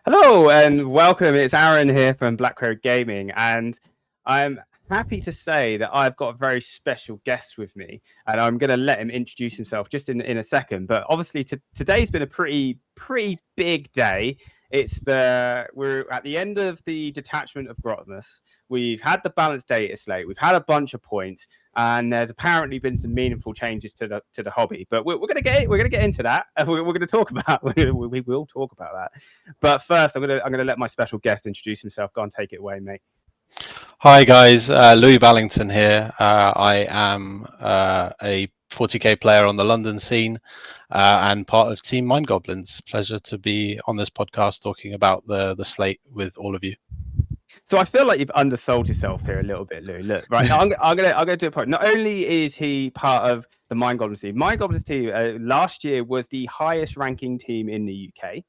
Hello and welcome. It's Arron here from Black Crow Gaming, and I'm happy to say that I've got a very special guest with me, and I'm going to let him introduce himself just in a second. But obviously, today's been a pretty big day. We're at the end of the detachment of Grotmus. We've had the balanced data slate. We've had a bunch of points, and there's apparently been some meaningful changes to the hobby. But we're gonna get into that. We're gonna talk about we will talk about that. But first, I'm gonna let my special guest introduce himself. Go and take it away, mate. Hi guys, Louis Ballington here. I am a 40k player on the London scene and part of Team Mind Goblins. Pleasure to be on this podcast talking about the slate with all of you. So I feel like you've undersold yourself here a little bit, Lou. Look, right, I'm gonna do a point. Not only is he part of the Mind Goblins team, Mind Goblins team last year was the highest ranking team in the UK.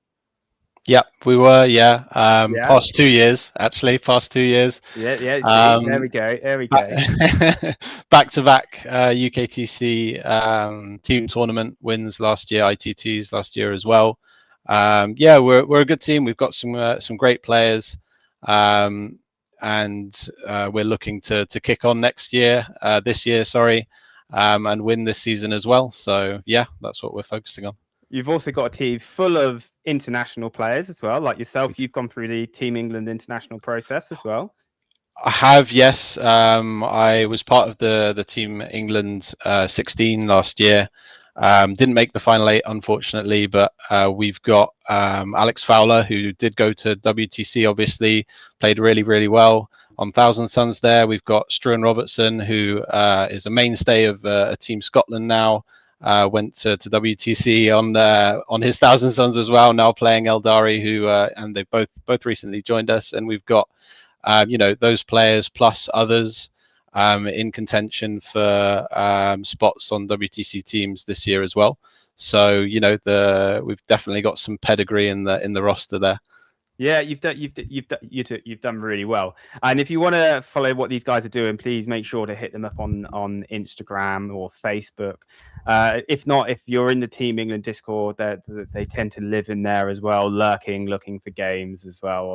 Yeah, we were. Yeah, Yeah, past 2 years actually. Past 2 years. yeah. See, there Um, we go. There we go. Back to back UKTC team tournament wins last year. ITTs last year as well. Yeah, we're a good team. We've got some great players. And we're looking to kick on this year, sorry, and win this season as well. So yeah, that's what we're focusing on. You've also got a team full of international players as well, like yourself. You've gone through the Team England international process as well. I have, yes. I was part of the Team England 16 last year. Didn't make the final eight, unfortunately, but we've got Alex Fowler, who did go to WTC, obviously, played really, really well on Thousand Suns there. We've got Struan Robertson, who is a mainstay of Team Scotland now. Went to WTC on his Thousand Suns as well, now playing Eldari, who and they've both recently joined us. And we've got those players plus others in contention for spots on WTC teams this year as well. So we've definitely got some pedigree in the roster there. Yeah, you've done really well. And if you want to follow what these guys are doing, please make sure to hit them up on Instagram or Facebook. If not, if you're in the Team England Discord, they tend to live in there as well, lurking, looking for games as well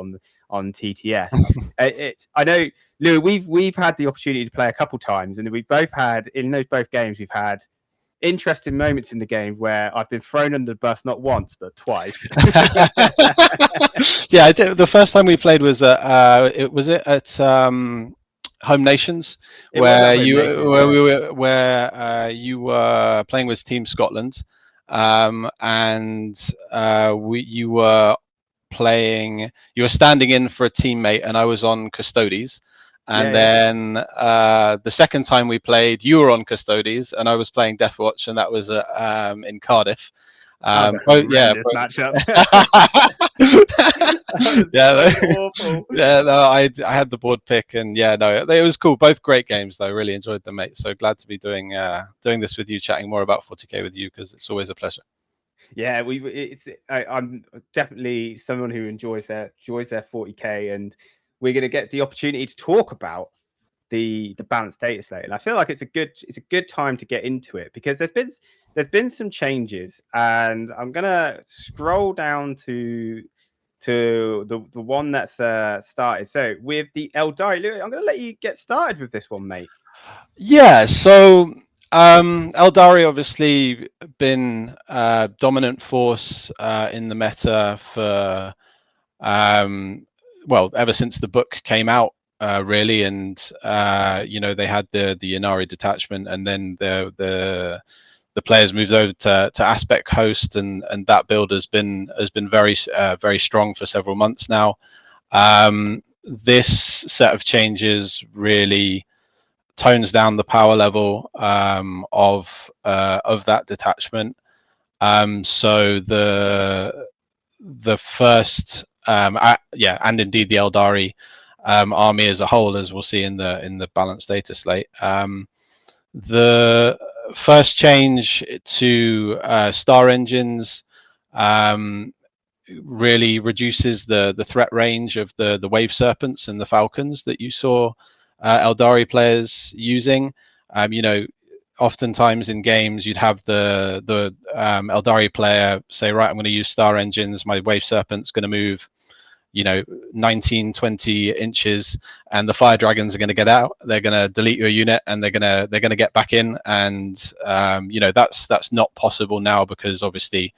on TTS. I know, Lou. We've had the opportunity to play a couple times, and we've both had in those both games we've had interesting moments in the game where I've been thrown under the bus not once but twice. Yeah, I did. The first time we played was at Home Nations, where you were playing with Team Scotland, and you were standing in for a teammate, and I was on Custodes. And then the second time we played, you were on Custodes, and I was playing Deathwatch, and that was in Cardiff. Matchup. Yeah, no, I had the board pick, and it was cool. Both great games, though. Really enjoyed them, mate. So glad to be doing this with you, chatting more about 40k with you, because it's always a pleasure. Yeah, I'm definitely someone who enjoys their 40k, and we're going to get the opportunity to talk about the balanced data slate, and I feel like it's a good time to get into it because there's been some changes, and I'm gonna scroll down to the one that's started. So with the Eldari, I'm gonna let you get started with this one, mate. Yeah, so Eldari obviously been dominant force in the meta for ever since the book came out, really, and they had the Inari detachment, and then the players moved over to Aspect Host, and that build has been very strong for several months now. This set of changes really tones down the power level of that detachment. So the first and indeed the Eldari army as a whole, as we'll see in the balanced data slate. The first change to star engines really reduces the threat range of the wave serpents and the falcons that you saw Eldari players using. Oftentimes in games you'd have the Eldari player say, right, I'm going to use star engines, my wave serpent's going to move 19, 20 inches, and the fire dragons are going to get out. They're going to delete your unit, and they're going to get back in. And that's not possible now, because obviously,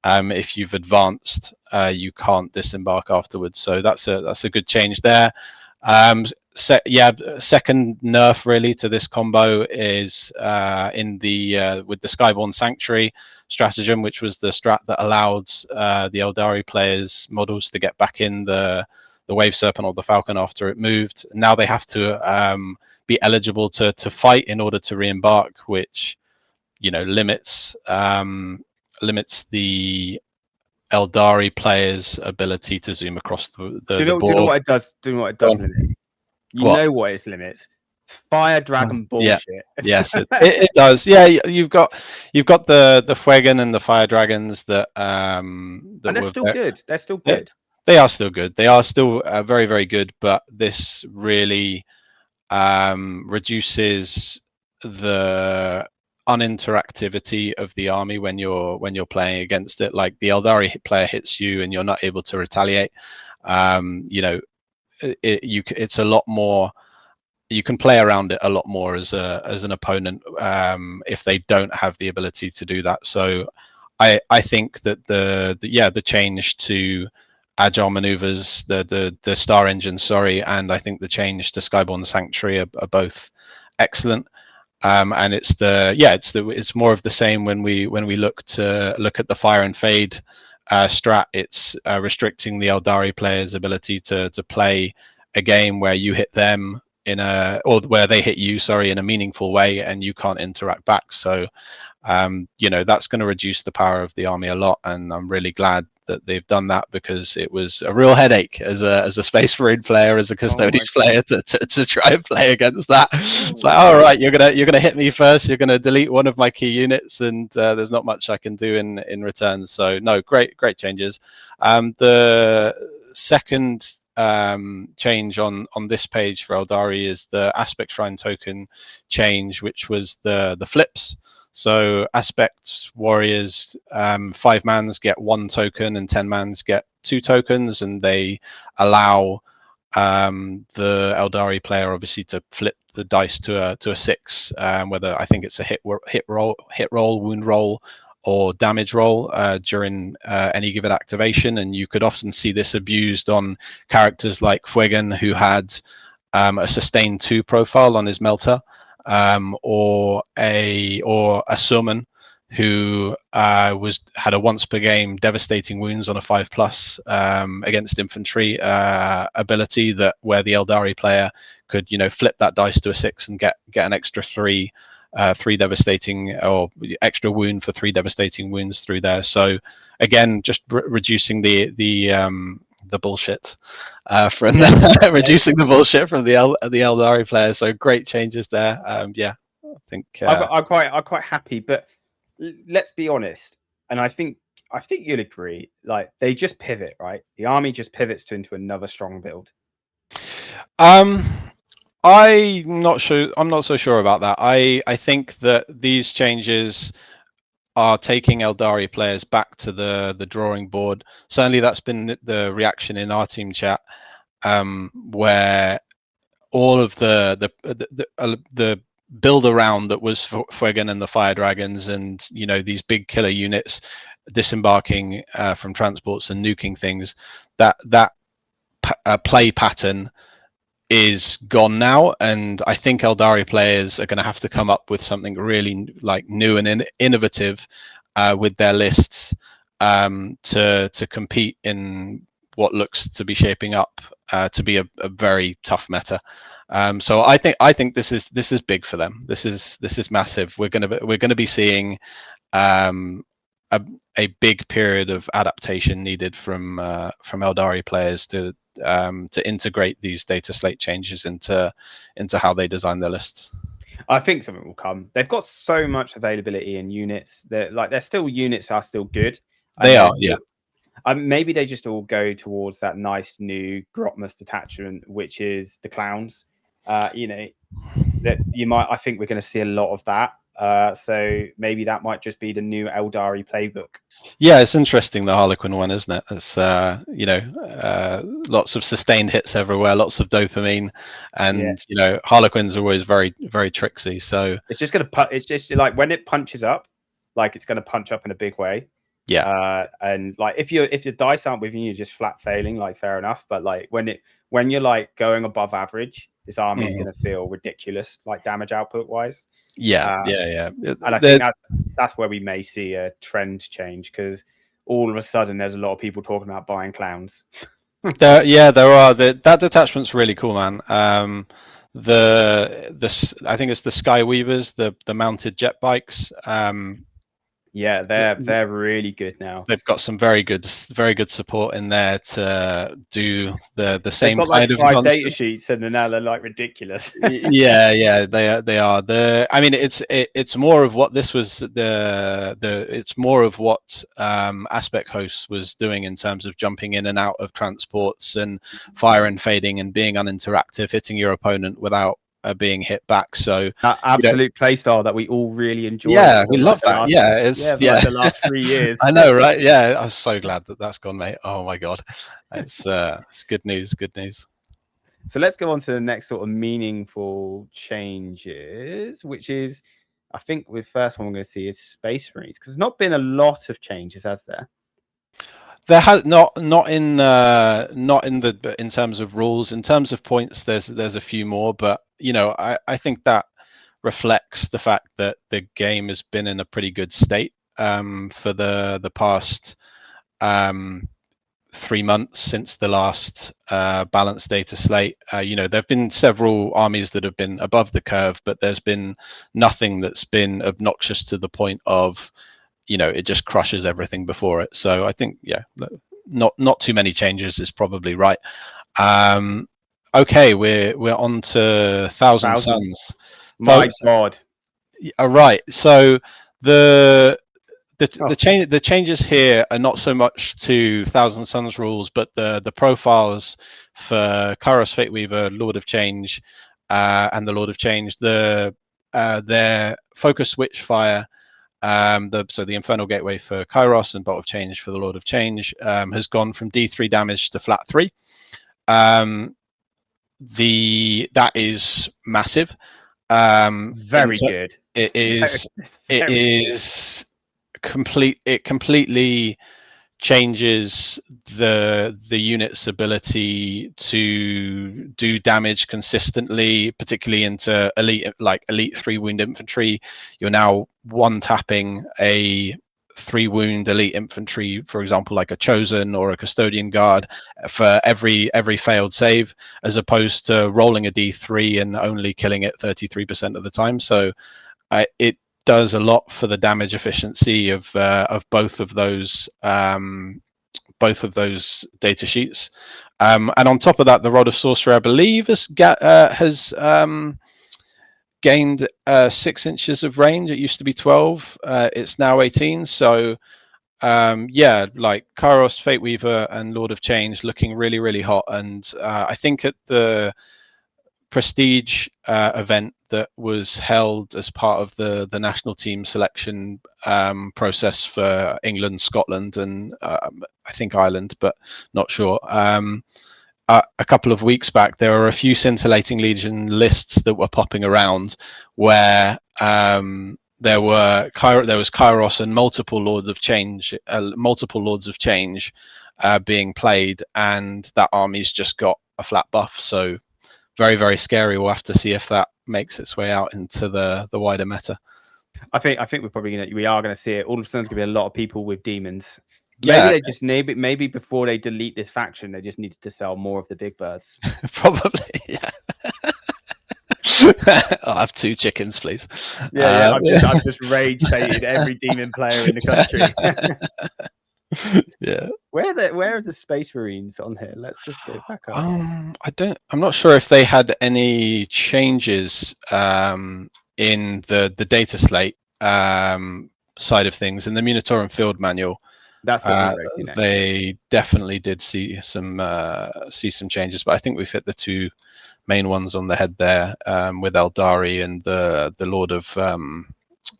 if you've advanced, you can't disembark afterwards. So that's a good change there. Second nerf really to this combo is in the with the Skyborn Sanctuary stratagem, which was the strat that allowed the Eldari players' models to get back in the Wave Serpent or the Falcon after it moved. Now they have to be eligible to fight in order to re-embark, which limits the Eldari players' ability to zoom across the board. Do you know what it does? Do you know what it does limit? Know what its limits? Fire dragon bullshit. Yes, it does. Yeah, you've got the Fuegan and the fire dragons that and they're still good. They're still good. They are still good. They are still very, very good. But this really reduces the uninteractivity of the army when you're playing against it. Like the Eldari player hits you and you're not able to retaliate. It's a lot more. You can play around it a lot more as an opponent if they don't have the ability to do that. So I think that the change to agile maneuvers, the Star Engine, and I think the change to Skyborn Sanctuary are both excellent. And it's more of the same when we look at the Fire and Fade strat. It's restricting the Eldari players' ability to play a game where you hit them or where they hit you, in a meaningful way, and you can't interact back. So that's going to reduce the power of the army a lot, and I'm really glad that they've done that, because it was a real headache as a Space Marine player, as a Custodes player, to try and play against that. It's like, all right, you're gonna hit me first, you're gonna delete one of my key units, and there's not much I can do in return. So no, great changes. The second change on this page for Eldari is the Aspect Shrine token change, which was the flips. So Aspect warriors, 5 mans get 1 token and 10 mans get 2 tokens, and they allow the Eldari player obviously to flip the dice to a 6, whether I think it's a hit roll, wound roll, or damage roll during any given activation. And you could often see this abused on characters like Fuegan, who had a sustain 2 profile on his melter. Or a summon who had a once per game devastating wounds on a 5+ against infantry ability, where the Eldari player could flip that dice to a 6 and get an extra 3 devastating, or extra wound for 3 devastating wounds through there. So again, just reducing the bullshit from reducing the bullshit from the Eldari players. So great changes there. I think I'm quite happy, but let's be honest, and I think you'll agree. Like, they just pivot, right? The army just pivots into another strong build. I'm not sure. I'm not so sure about that. I think that these changes are taking Eldari players back to the drawing board. Certainly, that's been the reaction in our team chat, where all of the build around that was Fuegan and the Fire Dragons, and these big killer units disembarking from transports and nuking things, that play pattern is gone now, and I think Eldari players are going to have to come up with something really new and innovative with their lists to compete in what looks to be shaping up to be a very tough meta. So I think this is big for them. This is massive. We're gonna be seeing a big period of adaptation needed from Eldari players to integrate these data slate changes into how they design their lists. I think something will come. They've got so much availability in units. Their units are still good. They are, yeah. Maybe they just all go towards that nice new Grotmus detachment, which is the clowns. I think we're going to see a lot of that. So maybe that might just be the new Eldari playbook. Yeah, it's interesting, the Harlequin one, isn't it? It's lots of sustained hits everywhere, lots of dopamine, and Harlequins are always very, very tricksy. So it's just gonna it's just like when it punches up, like it's gonna punch up in a big way. yeah, and like if your dice aren't with you, you're just flat failing. Like fair enough, but like when you're like going above average, this army is gonna feel ridiculous, like damage output wise. Yeah. And I think that's where we may see a trend change, because all of a sudden there's a lot of people talking about buying clowns. there are. That detachment's really cool, man. I think it's the Skyweavers, the mounted jet bikes. Yeah, they're really good now. They've got some very good support in there to do the same They've got kind like of 5 nonsense. data sheets, and now they're like ridiculous. Yeah, they are. I mean, it's more of what this was it's more of what Aspect Host was doing in terms of jumping in and out of transports and fire and fading and being uninteractive, hitting your opponent without being hit back. So that absolute playstyle that we all really enjoyed. Yeah, we love that. Like the last 3 years. I know, right? Yeah, I'm so glad that that's gone, mate. Oh my god, it's good news. Good news. So let's go on to the next sort of meaningful changes, which is, I think the first one we're going to see is Space Marines, because there's not been a lot of changes, has there? There has not in terms of rules. In terms of points, there's a few more, but I think that reflects the fact that the game has been in a pretty good state for the past 3 months since the last balanced data slate. There have been several armies that have been above the curve, but there's been nothing that's been obnoxious to the point of it just crushes everything before it. So I think not too many changes is probably right. Okay, we're on to Thousand Suns. My god. All right. So the changes here are not so much to Thousand Suns rules, but the profiles for Kairos Fateweaver, Lord of Change, and the Lord of Change. Their focus switch fire, so the Infernal Gateway for Kairos and Bolt of Change for the Lord of Change, has gone from D3 damage to flat 3. That is massive. Very good. It is complete. It completely changes the unit's ability to do damage consistently, particularly into elite 3 wound infantry. You're now one tapping a 3 wound elite infantry, for example, like a Chosen or a Custodian Guard, for every failed save, as opposed to rolling a D3 and only killing it 33% of the time. So it does a lot for the damage efficiency of both of those data sheets. And on top of that, the Rod of Sorcery, I believe, has gained 6 inches of range. It used to be 12. It's now 18. So like Kairos, Fateweaver, and Lord of Change looking really, really hot. And I think at the Prestige event that was held as part of the national team selection process for England, Scotland, and I think Ireland, but not sure. A couple of weeks back, there were a few Scintillating Legion lists that were popping around where there was Kairos and multiple Lords of Change being played, and that army's just got a flat buff. So very, very scary. We'll have to see if that makes its way out into the wider meta. I think we are gonna see it. All of a sudden, there's gonna be a lot of people with demons. Yeah. Maybe before they delete this faction, they just needed to sell more of the big birds. Probably, yeah. I'll have 2 chickens, please. Yeah. I've just rage baited every demon player in the country. Yeah. Where are the Space Marines on here? Let's just go back up. I'm not sure if they had any changes in the data slate side of things. In the Munitorum Field Manual, that's what they definitely did see some changes, but I think we've hit the 2 main ones on the head there, with Eldari and the Lord of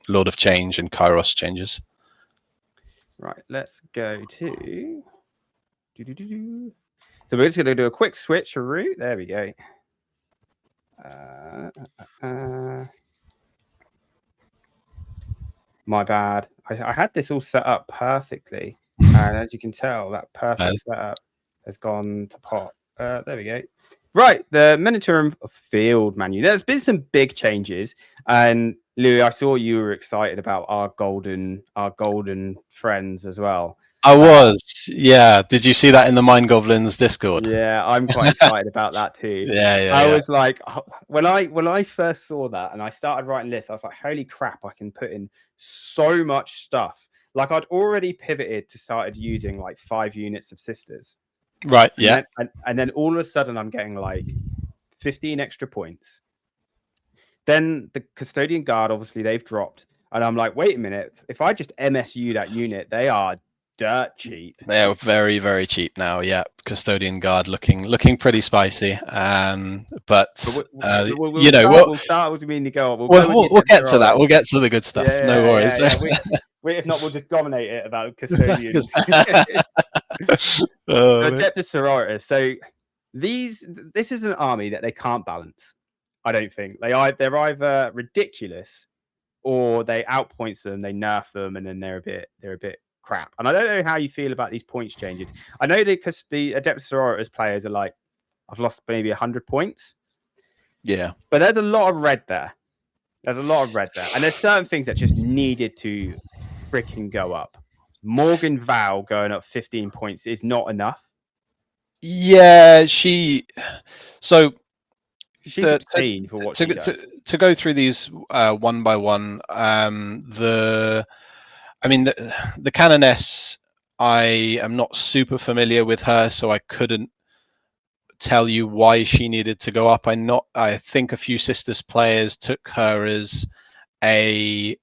Lord of Change and Kairos changes. Right, let's go to. So we're just going to do a quick switcheroo. There we go. My bad. I had this all set up perfectly, and as you can tell, that perfect setup has gone to pot. There we go. Right, the miniature field menu. There's been some big changes, and Louis, I saw you were excited about our golden friends as well. I was, yeah. Did you see that in the Mind Goblins Discord? Yeah, I'm quite excited about that too. Yeah. I was like, when I first saw that and I started writing lists, I was like, holy crap, I can put in so much stuff. Like I'd already pivoted to started using like 5 units of sisters. Right, and yeah. Then all of a sudden I'm getting like 15 extra points. Then the Custodian Guard, obviously they've dropped. And I'm like, wait a minute, if I just MSU that unit, they are dirt cheap. They're very, very cheap now. Yeah, Custodian Guard looking pretty spicy. But we'll you know, we'll start with Mini Go. We'll get to that. We'll get to the good stuff. No worries. If not, we'll just dominate it about Custodians. Adeptus Sororitas. So this is an army that they can't balance. I don't think they're either ridiculous or they outpoints them, they nerf them, and then they're a bit crap. And I don't know how you feel about these points changes. I know because the Adeptus Sororitas players are like, I've lost maybe 100 points. Yeah, but there's a lot of red there. And there's certain things that just needed to freaking go up. Morgan Val going up 15 points is not enough. Yeah, she's obscene for what she does. To go through these one by one, the Canoness, I am not super familiar with her, so I couldn't tell you why she needed to go up. I think a few Sisters players took her as a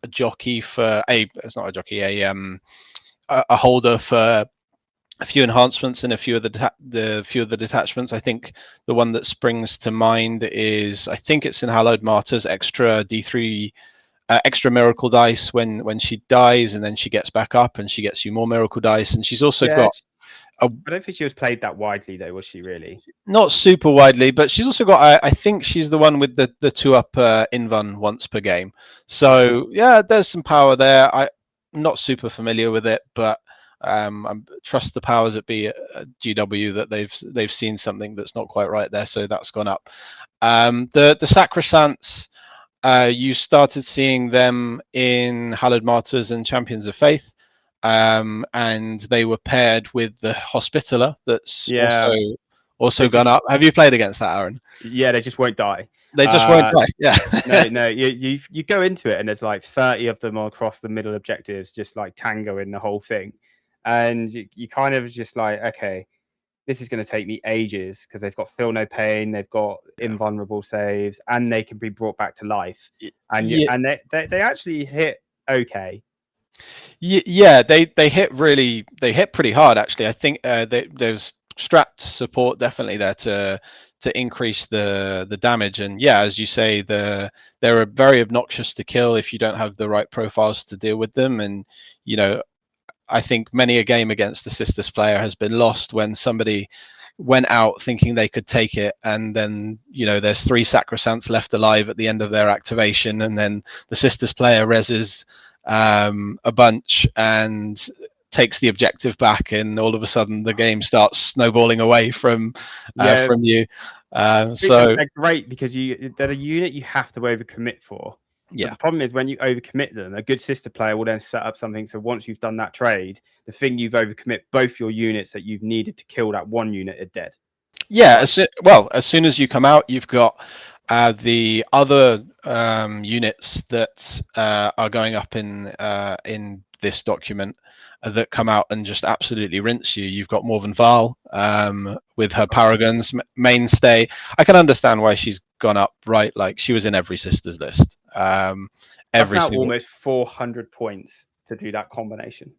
jockey for it's not a jockey, a holder for a few enhancements and a few of the detachments. I think the one that springs to mind is, I think it's in Hallowed Martyrs, extra D3 extra miracle dice when she dies, and then she gets back up and she gets you more miracle dice. And she's also got I don't think she was played that widely though, was she really? Not super widely, but she's also got, I think she's the one with the 2-up invuln once per game. So yeah, there's some power there. I'm not super familiar with it, but I trust the powers that be at GW that they've seen something that's not quite right there, so that's gone up. The Sacrosancts, you started seeing them in Hallowed Martyrs and Champions of Faith, and they were paired with the Hospitaller that's also gone up. Have you played against that, Arron? Yeah, they just won't die. They just won't die. Yeah. no. You go into it and there's like 30 of them across the middle objectives, just like tangoing the whole thing, and you kind of just like, okay, this is going to take me ages because they've got feel no pain, they've got invulnerable saves, and they can be brought back to life, and they actually hit okay. Yeah, they hit pretty hard actually. I think there's strat support definitely there to increase the damage, and yeah, as you say, they're very obnoxious to kill if you don't have the right profiles to deal with them. And you know, I think many a game against the Sisters player has been lost when somebody went out thinking they could take it, and then there's 3 Sacrosancts left alive at the end of their activation, and then the Sisters player reses a bunch and takes the objective back, and all of a sudden the game starts snowballing away from you. So they're great because they're a unit you have to overcommit for. Yeah. But the problem is when you overcommit them, a good Sister player will then set up something. So once you've done that trade, the thing you've overcommit, both your units that you've needed to kill that one unit are dead. Yeah. As soon as you come out, you've got the other units that are going up in this document that come out and just absolutely rinse you. You've got Morven Val with her Paragons mainstay. I can understand why she's gone up, right? Like she was in every Sisters list. That's now almost 400 points to do that combination.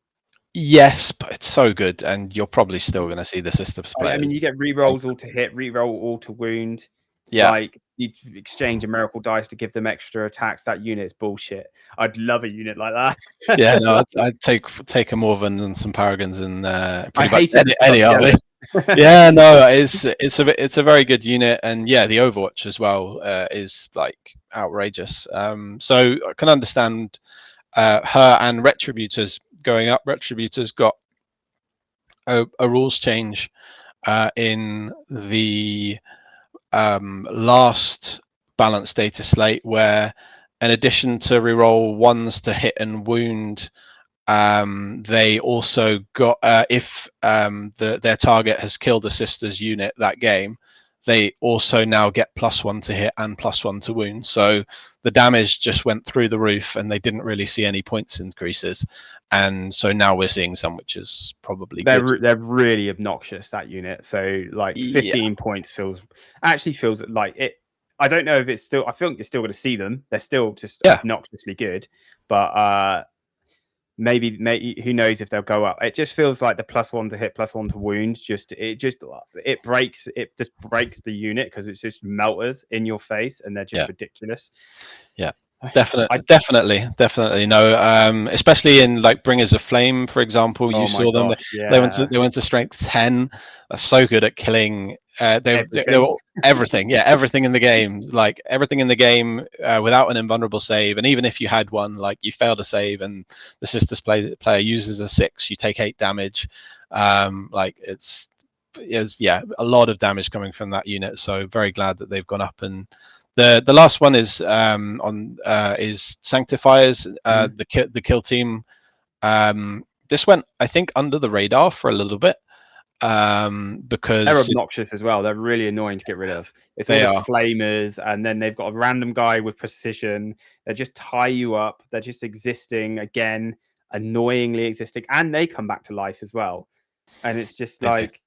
Yes, but it's so good, and you're probably still going to see the Sisters players. I mean, you get rerolls all to hit, reroll all to wound. Like you exchange a miracle dice to give them extra attacks. That unit is bullshit. I'd love a unit like that. Yeah, no, I'd take a Morven and some Paragons and I pretty much hate it. any army. Yeah, no, it's a very good unit, and yeah, the Overwatch as well is like outrageous. So I can understand her and Retributors going up. Retributors got a rules change in the last balanced data slate, where in addition to reroll ones to hit and wound, they also got if their target has killed a sister's unit that game, they also now get +1 to hit and +1 to wound. So the damage just went through the roof, and they didn't really see any points increases. And so now we're seeing some, which is probably good. They're really obnoxious, that unit. So like 15 points feels like it. I don't know if it's still. I think you're still going to see them. They're still just obnoxiously good, but maybe who knows if they'll go up. It just feels like the +1 to hit, +1 to wound. It breaks the unit because it's just melters in your face, and they're just ridiculous. Yeah. Definitely no. Especially in like Bringers of Flame, for example, you saw them. They went to strength 10. They're so good at killing. They were everything. Yeah, everything in the game. Like everything in the game without an invulnerable save, and even if you had one, like you failed a save, and the Sisters player uses a 6, you take 8 damage. Like it's a lot of damage coming from that unit. So very glad that they've gone up. And the last one is is Sanctifiers, the kill team. This went, I think, under the radar for a little bit because they're obnoxious as well. They're really annoying to get rid of. It's all the flamers, and then they've got a random guy with precision. They just tie you up. They're just existing again, annoyingly existing, and they come back to life as well. And it's just like.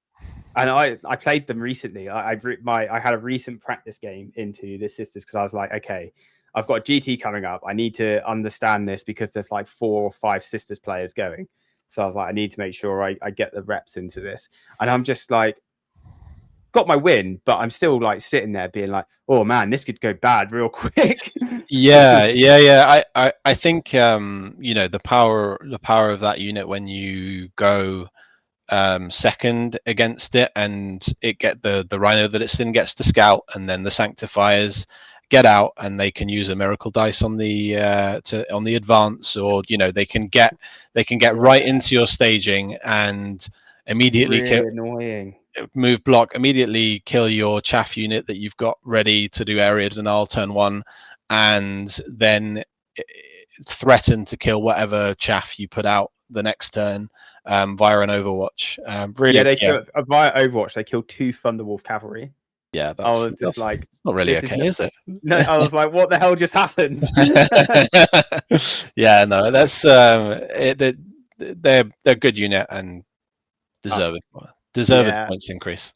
And I played them recently. I had a recent practice game into the Sisters because I was like, okay, I've got a GT coming up. I need to understand this because there's like 4 or 5 Sisters players going. So I was like, I need to make sure I get the reps into this. And I'm just like, got my win, but I'm still like sitting there being like, oh man, this could go bad real quick. Yeah. I think the power of that unit when you go second against it, and it get the rhino that it's in gets to scout, and then the Sanctifiers get out and they can use a miracle dice on the advance, or they can get right into your staging and immediately move block, immediately kill your chaff unit that you've got ready to do area denial turn 1, and then threaten to kill whatever chaff you put out the next turn via an Overwatch. Via Overwatch, they killed 2 Thunderwolf cavalry. Yeah, I was just like, not really okay, is it? No, I was like, what the hell just happened? Yeah, no, that's they're a good unit and deserved points increase.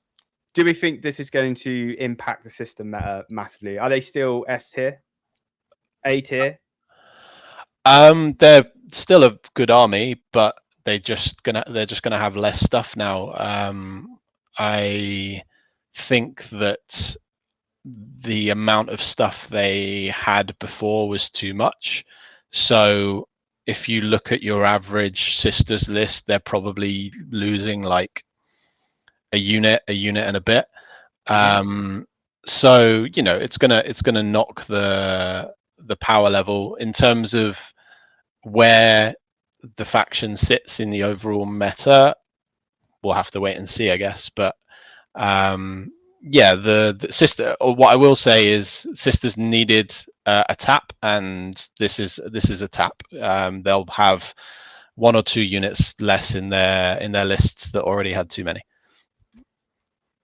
Do we think this is going to impact the system meta massively? Are they still S tier, A tier? They're still a good army, but they're just gonna have less stuff now. I think that the amount of stuff they had before was too much. So if you look at your average Sisters list, they're probably losing like a unit and a bit. So it's gonna knock the power level in terms of where the faction sits in the overall meta. We'll have to wait and see, I guess. But the sister. Or what I will say is, Sisters needed a tap, and this is a tap. They'll have 1 or 2 units less in their lists that already had too many.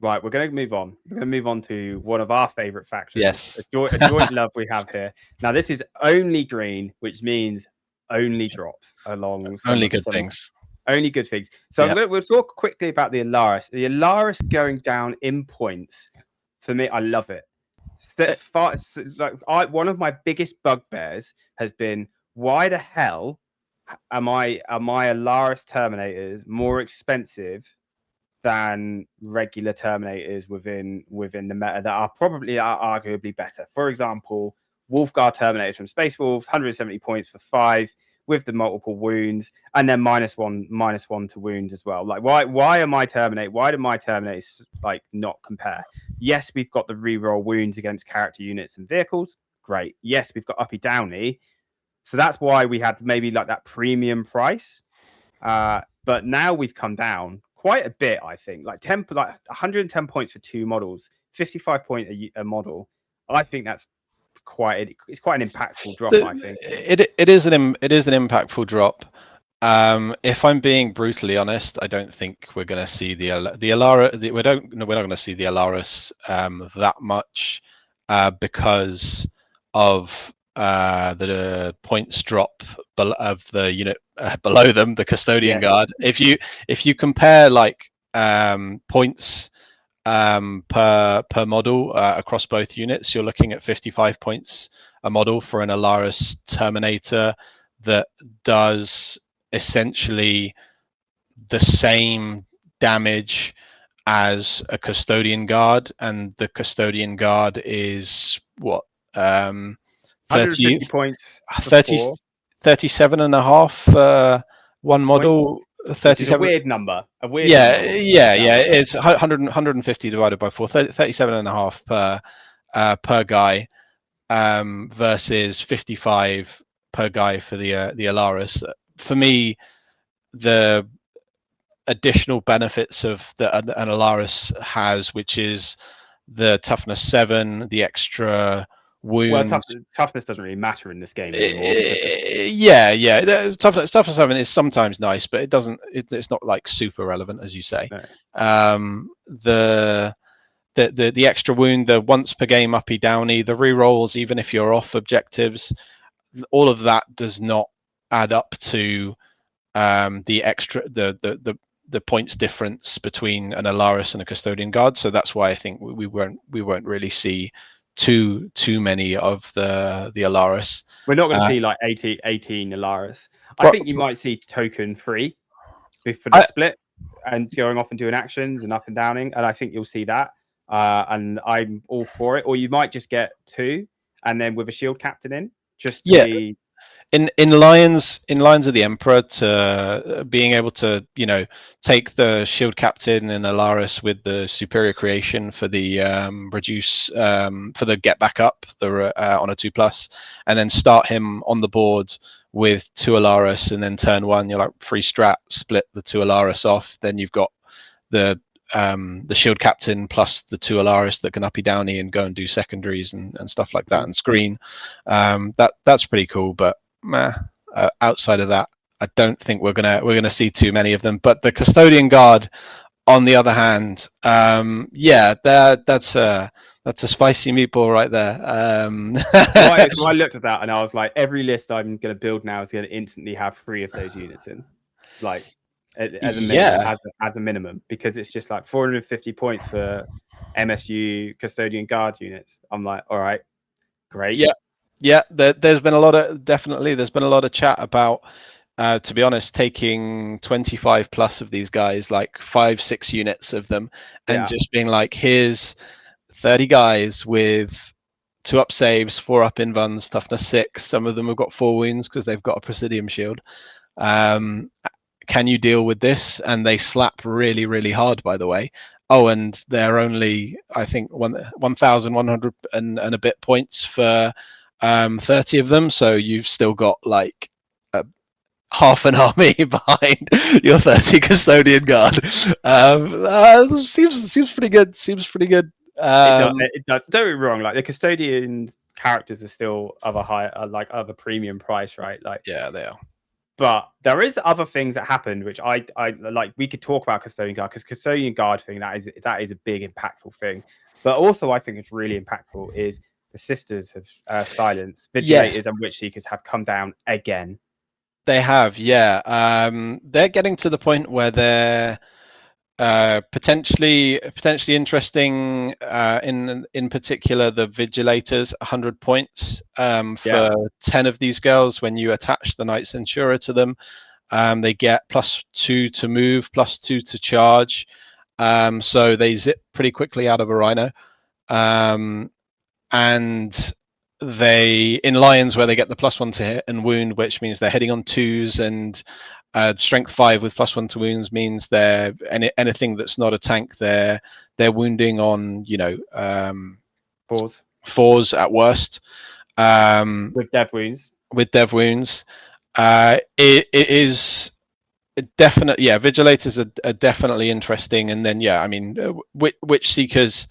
Right, we're going to move on. We're going to move on to one of our favorite factions. Yes, a joint love we have here. Now, this is only green, which means only drops along. Only good things. Only good things. So we'll talk quickly about the Alaris. The Alaris going down in points, for me, I love it. One of my biggest bugbears has been, why the hell are my Alaris Terminators more expensive than regular Terminators within the meta that are arguably better. For example, Wolfguard Terminators from Space Wolves, 170 points for 5 with the multiple wounds, and then -1 to wounds as well. Like, why do my Terminators like not compare? Yes, we've got the reroll wounds against character units and vehicles. Great. Yes, we've got Uppy Downy. So that's why we had maybe like that premium price. But now we've come down quite a bit, I think. Like 110 points for 2 models, 55 point a model. I think that's quite an impactful drop, I think. It is an impactful drop. If I'm being brutally honest, I don't think we're going to see the Alara. We're not going to see the Alaris that much because of the points drop of the unit below them, the Custodian Guard. If you compare like points per model across both units, you're looking at 55 points a model for an Alaris Terminator that does essentially the same damage as a Custodian Guard, and the Custodian Guard is what 150 points 37 and a half one model. 37 a weird number. Yeah, it's 150 divided by 4, 37 and a half per guy versus 55 per guy for the Alaris. For me, the additional benefits of an Alaris has, which is the toughness 7, the extra wounds. Well, toughness doesn't really matter in this game anymore. Toughness 7 is sometimes nice, but it doesn't. It's not like super relevant, as you say. No. The extra wound, the once per game uppy downy, the rerolls, even if you're off objectives, all of that does not add up to the extra the points difference between an Alaris and a Custodian Guard. So that's why I think we won't really see too many of the Alaris. We're not going to see like 18 Alaris. I think you might see token 3 for the split and going off and doing actions and up and downing, and I think you'll see that. And I'm all for it. Or you might just get 2 and then with a shield captain in, just to be... In Lions of the Emperor, to being able to take the shield captain and Alaris with the superior creation for the reduce for the get back up on a 2+, and then start him on the board with 2 Alaris, and then turn 1 you're like free strat, split the 2 Alaris off, then you've got the shield captain plus the 2 Alaris that can uppy downy and go and do secondaries and stuff like that and screen. That's pretty cool, but outside of that, I don't think we're gonna see too many of them. But the Custodian Guard, on the other hand, that's a spicy meatball right there. So I looked at that and I was like, every list I'm going to build now is going to instantly have 3 of those units in, like as a minimum, because it's just like 450 points for MSU Custodian Guard units. I'm like, all right, great. Yeah, there's been a lot of chat about, to be honest, taking 25 plus of these guys, like 5-6 units of them, and just being like, here's 30 guys with 2 up saves, 4 up invuns, toughness 6. Some of them have got 4 wounds because they've got a Presidium shield. Can you deal with this? And they slap really, really hard, by the way. Oh, and they're only, I think, 1,100 and a bit points for 30 of them, so you've still got like half an army behind your 30 Custodian Guard. Seems pretty good. It does. Don't be wrong. Like the Custodian characters are still of a premium price, right? Like they are. But there is other things that happened, which I like. We could talk about Custodian Guard, because Custodian Guard thing that is a big impactful thing. But also, I think it's really impactful is the Sisters have silenced Vigilators and Witch Seekers have come down again. They have, they're getting to the point where they're potentially interesting. In particular, the Vigilators, 100 points for 10 of these girls. When you attach the Knight Centura to them, they get +2 to move, +2 to charge. so they zip pretty quickly out of a rhino. And they, in lions, where they get the +1 to hit and wound, which means they're hitting on 2s, and strength 5 with +1 to wounds means they're anything that's not a tank, they're wounding on, you know, 4s at worst, with dev wounds. It is definitely, yeah, vigilators are definitely interesting. And then, yeah, I mean, witch seekers,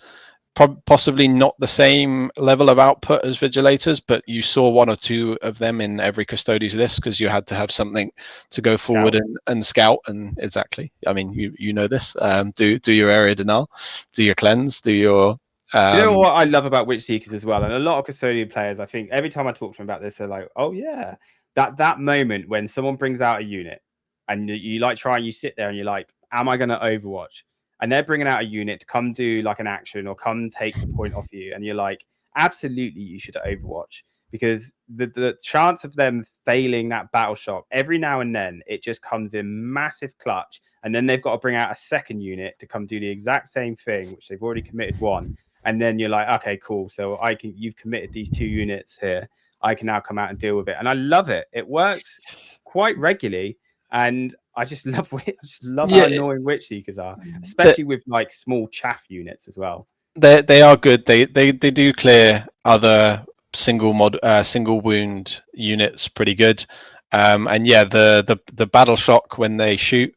possibly not the same level of output as vigilators, but you saw 1 or 2 of them in every custodes list because you had to have something to go forward and scout. And exactly, I mean, you know this. Do your area denial, do your cleanse, do your You know what I love about Witch Seekers as well, and a lot of custodian players, I think every time I talk to them about this, they're like, "Oh yeah, that moment when someone brings out a unit, and you like try and you sit there and you're like, am I going to Overwatch?" And they're bringing out a unit to come do like an action or come take the point off you, and you're like, absolutely, you should Overwatch, because the chance of them failing that battle shock every now and then, it just comes in massive clutch, and then they've got to bring out a second unit to come do the exact same thing, which they've already committed one. And then you're like, okay, cool. So you've committed these 2 units here. I can now come out and deal with it. And I love it. It works quite regularly. And I just love how annoying Witch Seekers are, especially with like small chaff units as well. They are good. They do clear other single wound units pretty good. And yeah, the battle shock when they shoot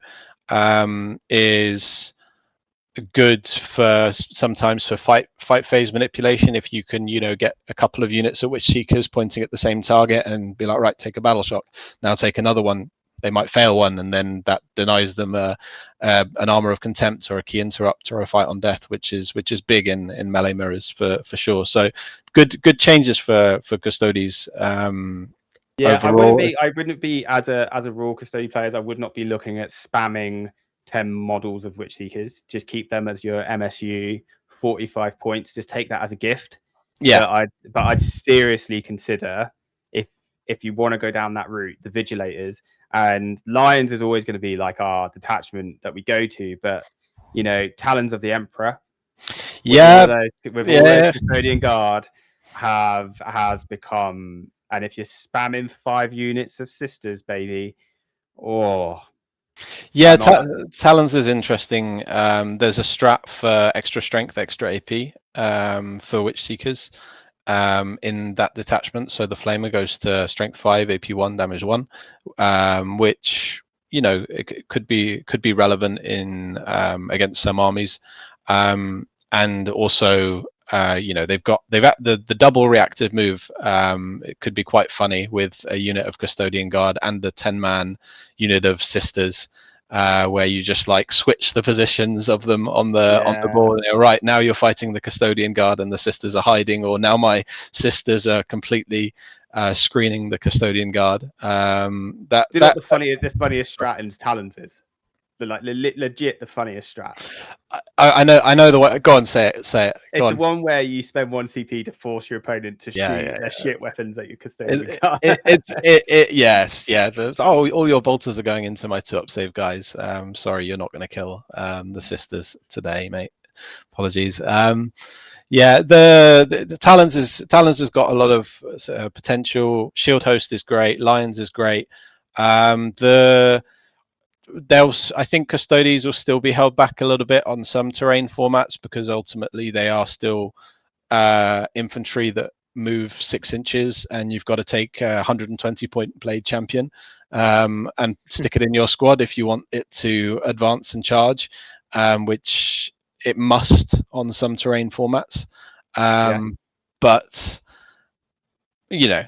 is good for sometimes for fight phase manipulation. If you can, you know, get a couple of units of Witch Seekers pointing at the same target and be like, right, take a battle shock, now take another one. They might fail one, and then that denies them an armor of contempt or a key interrupt or a fight on death, which is big in melee mirrors for sure. So good changes for custodies. Yeah, overall. I wouldn't be as a raw custodian players. I would not be looking at spamming 10 models of Witch Seekers. Just keep them as your MSU, 45 points. Just take that as a gift. Yeah, but I'd seriously consider, if you want to go down that route, the Vigilators. And Lions is always going to be like our detachment that we go to, but you know, Talons of the Emperor, with all those custodian guard, has become. And if you're spamming 5 units of sisters, baby, yeah, Talons is interesting. There's a strat for extra strength, extra AP for Witch Seekers in that detachment. So the Flamer goes to strength 5, AP 1, damage 1, which, you know, it could be relevant in against some armies, and also you know, they've the double reactive move. It could be quite funny with a unit of custodian guard and a 10-man unit of sisters, where you just like switch the positions of them on the board. And right now you're fighting the custodian guard and the sisters are hiding, or now my sisters are completely screening the custodian guard. The funniest strat in Talons is legit the funniest strat. I know the way. Go on, say it. It's the one where you spend 1 CP to force your opponent to shoot their shit weapons at your custodian guard. Yes, yeah. All your bolters are going into my 2-up save, guys. Sorry, you're not going to kill the sisters today, mate. Apologies. Yeah, the Talons has got a lot of potential. Shield Host is great. Lions is great. I think custodies will still be held back a little bit on some terrain formats, because ultimately they are still infantry that move 6 inches, and you've got to take a 120 point blade champion and stick it in your squad if you want it to advance and charge, which it must on some terrain formats. But you know,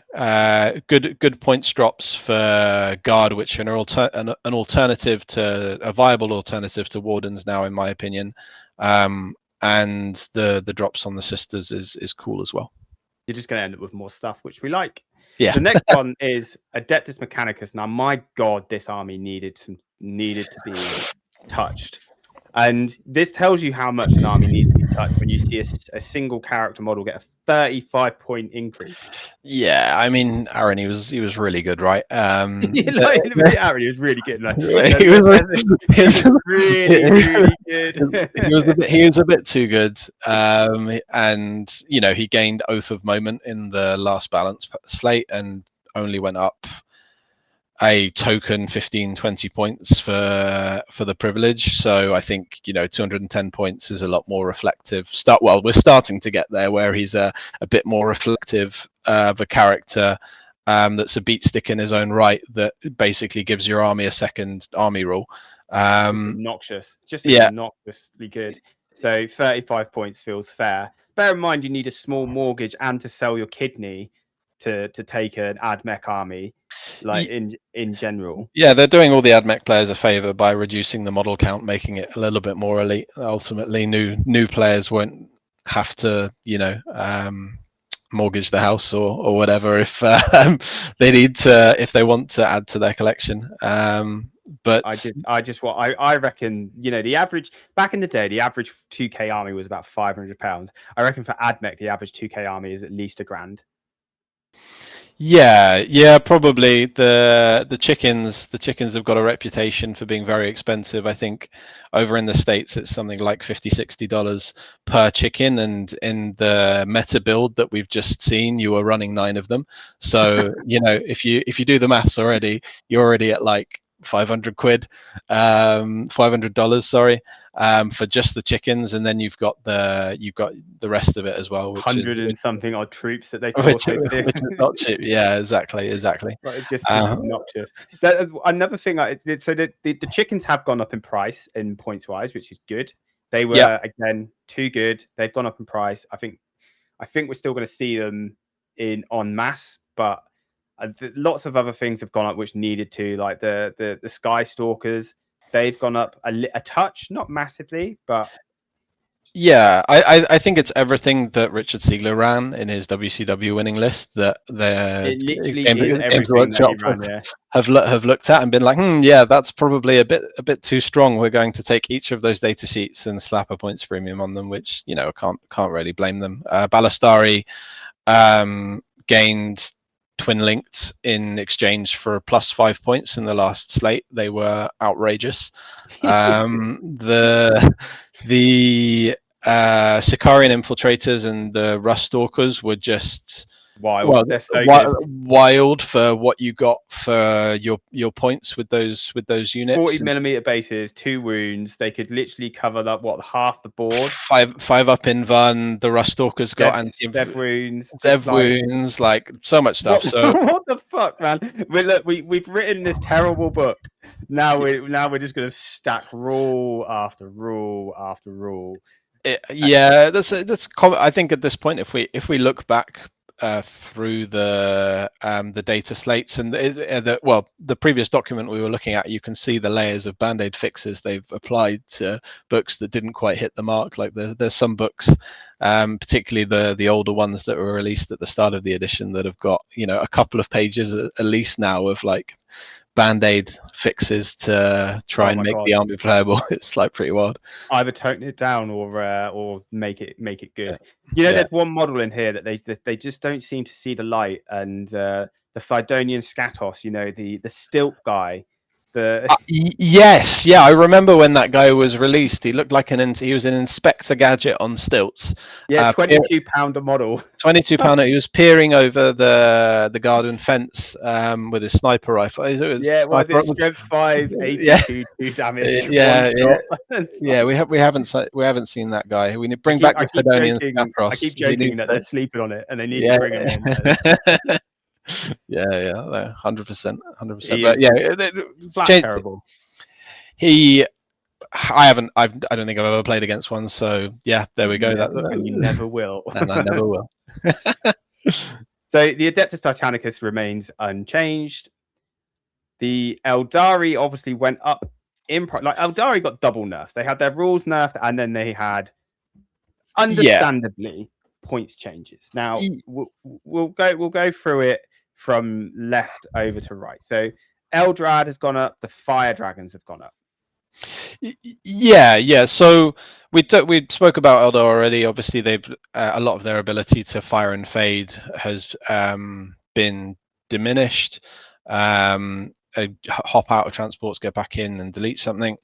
good points drops for guard, which are an alternative to a viable alternative to wardens now, in my opinion. And the drops on the sisters is cool as well. You're just going to end up with more stuff, which we like. Yeah. The next one is Adeptus Mechanicus. Now, my God, this army needed to be touched. And this tells you how much an army needs to be touched when you see a single character model get a 35-point increase. Yeah, I mean, Arron, he was really good, right? Like Arron, he was really good. Like, he was really good. he was a bit too good, and he gained Oath of Moment in the last balance slate and only went up a token 15-20 points for the privilege. So I think 210 points is a lot more reflective. We're starting to get there where he's a bit more reflective of a character that's a beat stick in his own right, that basically gives your army a second army rule. Obnoxious, just obnoxiously good. So 35 points feels fair. Bear in mind, you need a small mortgage and to sell your kidney to take an AdMech army, like in general. Yeah, they're doing all the AdMech players a favor by reducing the model count, making it a little bit more elite. Ultimately, new players won't have to, mortgage the house or whatever if they need to, if they want to add to their collection. But I reckon, the average back in the day, the average 2K army was about £500. I reckon for AdMech, the average 2K army is at least £1,000. Yeah, probably the chickens have got a reputation for being very expensive. I think over in the States it's something like $50-$60 per chicken, and in the meta build that we've just seen, you were running 9 of them. So if you do the maths already, you're already at like 500 quid, $500, sorry, for just the chickens, and then you've got the rest of it as well, which 100 and something odd troops that they can which also do. is not cheap. Yeah, exactly. But it's just obnoxious. Another thing, so the chickens have gone up in price in points wise, which is good. They were again too good. They've gone up in price. I think we're still going to see them en masse, but lots of other things have gone up which needed to, like the Sky Stalkers. They've gone up a touch, not massively, but yeah, I think it's everything that Richard Siegler ran in his WCW winning list that it literally is everything that he ran. Yeah, have looked at and been like, yeah, that's probably a bit too strong. We're going to take each of those data sheets and slap a points premium on them, which can't really blame them. Ballastari gained twin linked in exchange for +5 points in the last slate. They were outrageous. The Sicarian infiltrators and the Rust Stalkers were just wild. Well, they're so good. Wild for what you got for your points with those units. 40mm bases, 2 wounds. They could literally cover up half the board. Five up in Van. The Rust Stalkers got dev wounds. Wounds, like so much stuff. So what the fuck, man? We've written this terrible book. Now we're just gonna stack rule after rule after rule. Yeah, that's I think at this point, if we look back through the data slates and the previous document we were looking at, you can see the layers of band-aid fixes they've applied to books that didn't quite hit the mark. Like there's some books, particularly the older ones that were released at the start of the edition, that have got a couple of pages at least now of like band-aid fixes to try and make the army playable. It's like pretty wild. Either tone it down or make it good. There's one model in here that they just don't seem to see the light, and the Sidonian Scatos, the stilt guy. Yes, I remember when that guy was released. He looked like he was an Inspector Gadget on stilts. Yeah, £22 a model. £22. He was peering over the garden fence with his sniper rifle. Strength 5, 82 damage. We haven't seen that guy. We need to bring back the Sidonian Scatos. I keep joking that they're sleeping on it, and they need to bring him in. 100%, 100%. But terrible. I don't think I've ever played against one, so there we go. And you never will. And I never will. So the Adeptus Titanicus remains unchanged. The Eldari obviously went up in price. Like Eldari got double nerfed. They had their rules nerfed, and then they had, understandably, points changes. Now we'll go through it from left over to right. So Eldrad has gone up. The Fire Dragons have gone up. Yeah. So We spoke about Eldar already. Obviously, they've a lot of their ability to fire and fade has been diminished. Hop out of transports, get back in, and delete something.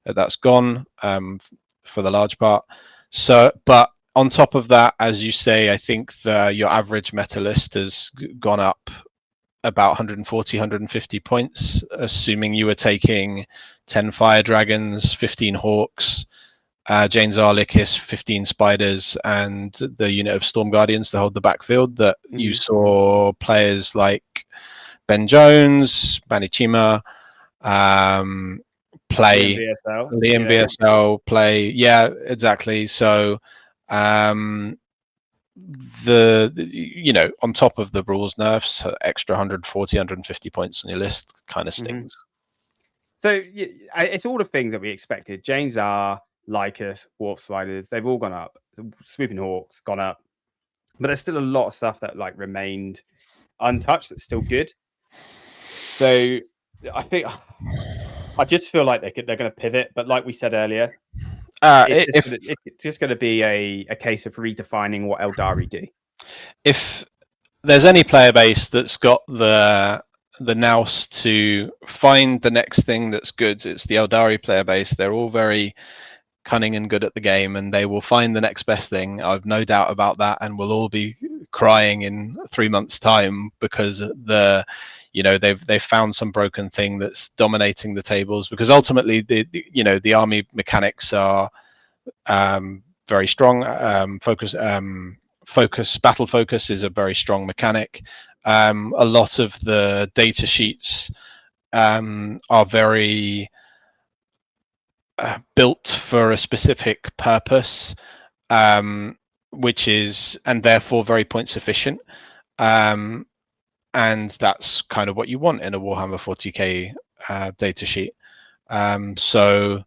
That's gone for the large part. So, but on top of that, as you say, I think your average meta list has gone up about 140, 150 points, assuming you were taking 10 fire dragons, 15 hawks, Jane's Arlichis, 15 spiders, and the unit of Storm Guardians to hold the backfield. That you saw players like Ben Jones, Manichima, play Liam BSL play. Yeah, exactly. So the on top of the rules nerfs, extra 140, 150 points on your list kind of stings. So it's all the things that we expected. Jane's are Lycus, Warp Spiders, they've all gone up. Swooping Hawks gone up, but there's still a lot of stuff that like remained untouched. That's still good. So I just feel like they're going to pivot, but like we said earlier, it's just going to be a case of redefining what Eldari do. If there's any player base that's got the nous to find the next thing that's good, it's the Eldari player base. They're all very cunning and good at the game, and they will find the next best thing. I've no doubt about that, and we'll all be crying in 3 months' time because they've found some broken thing that's dominating the tables. Because ultimately, the army mechanics are very strong. Battle focus is a very strong mechanic. A lot of the data sheets are very built for a specific purpose, which is, and therefore very points efficient. And that's kind of what you want in a Warhammer 40k data sheet. So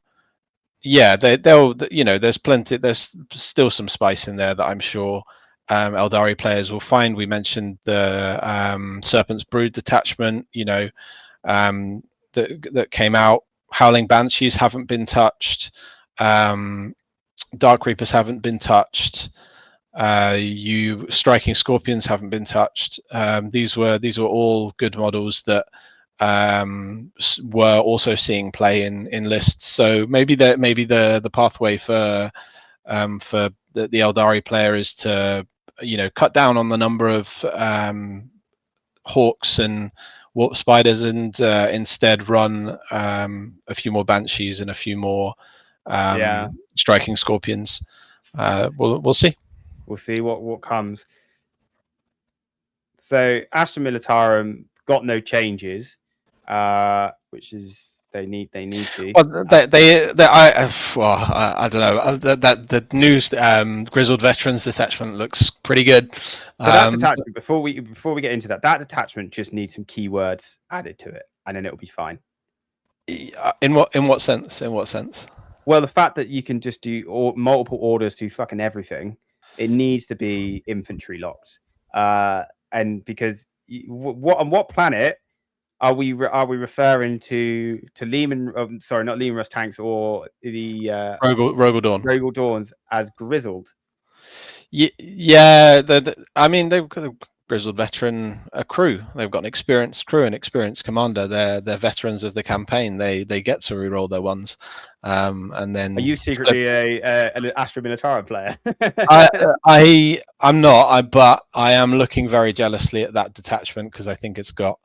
yeah, there's plenty. There's still some spice in there that I'm sure Eldari players will find. We mentioned the Serpent's Brood detachment, that came out. Howling Banshees haven't been touched. Dark Reapers haven't been touched. Striking Scorpions haven't been touched. These were all good models that were also seeing play in lists. So maybe the pathway for the Eldari player is to cut down on the number of hawks and warp spiders and instead run a few more banshees and a few more striking scorpions. We'll see. We'll see what comes. So Astra Militarum got no changes, which is they need to. Well, I don't know. The new Grizzled Veterans detachment looks pretty good. But that detachment, before we get into that detachment just needs some keywords added to it, and then it'll be fine. In what sense? In what sense? Well, the fact that you can just do multiple orders to fucking everything, it needs to be infantry locked. And because on what planet are we referring to Lehman? Sorry, not Lehman Russ tanks or the Rogel Dawn. Rogel Dawns as grizzled. Yeah. I mean, they've got a grizzled veteran crew. They've got an experienced crew and experienced commander. They're veterans of the campaign. They get to reroll their ones. And then are you secretly an Astra Militarum player? I'm not. But I am looking very jealously at that detachment because I think it's got.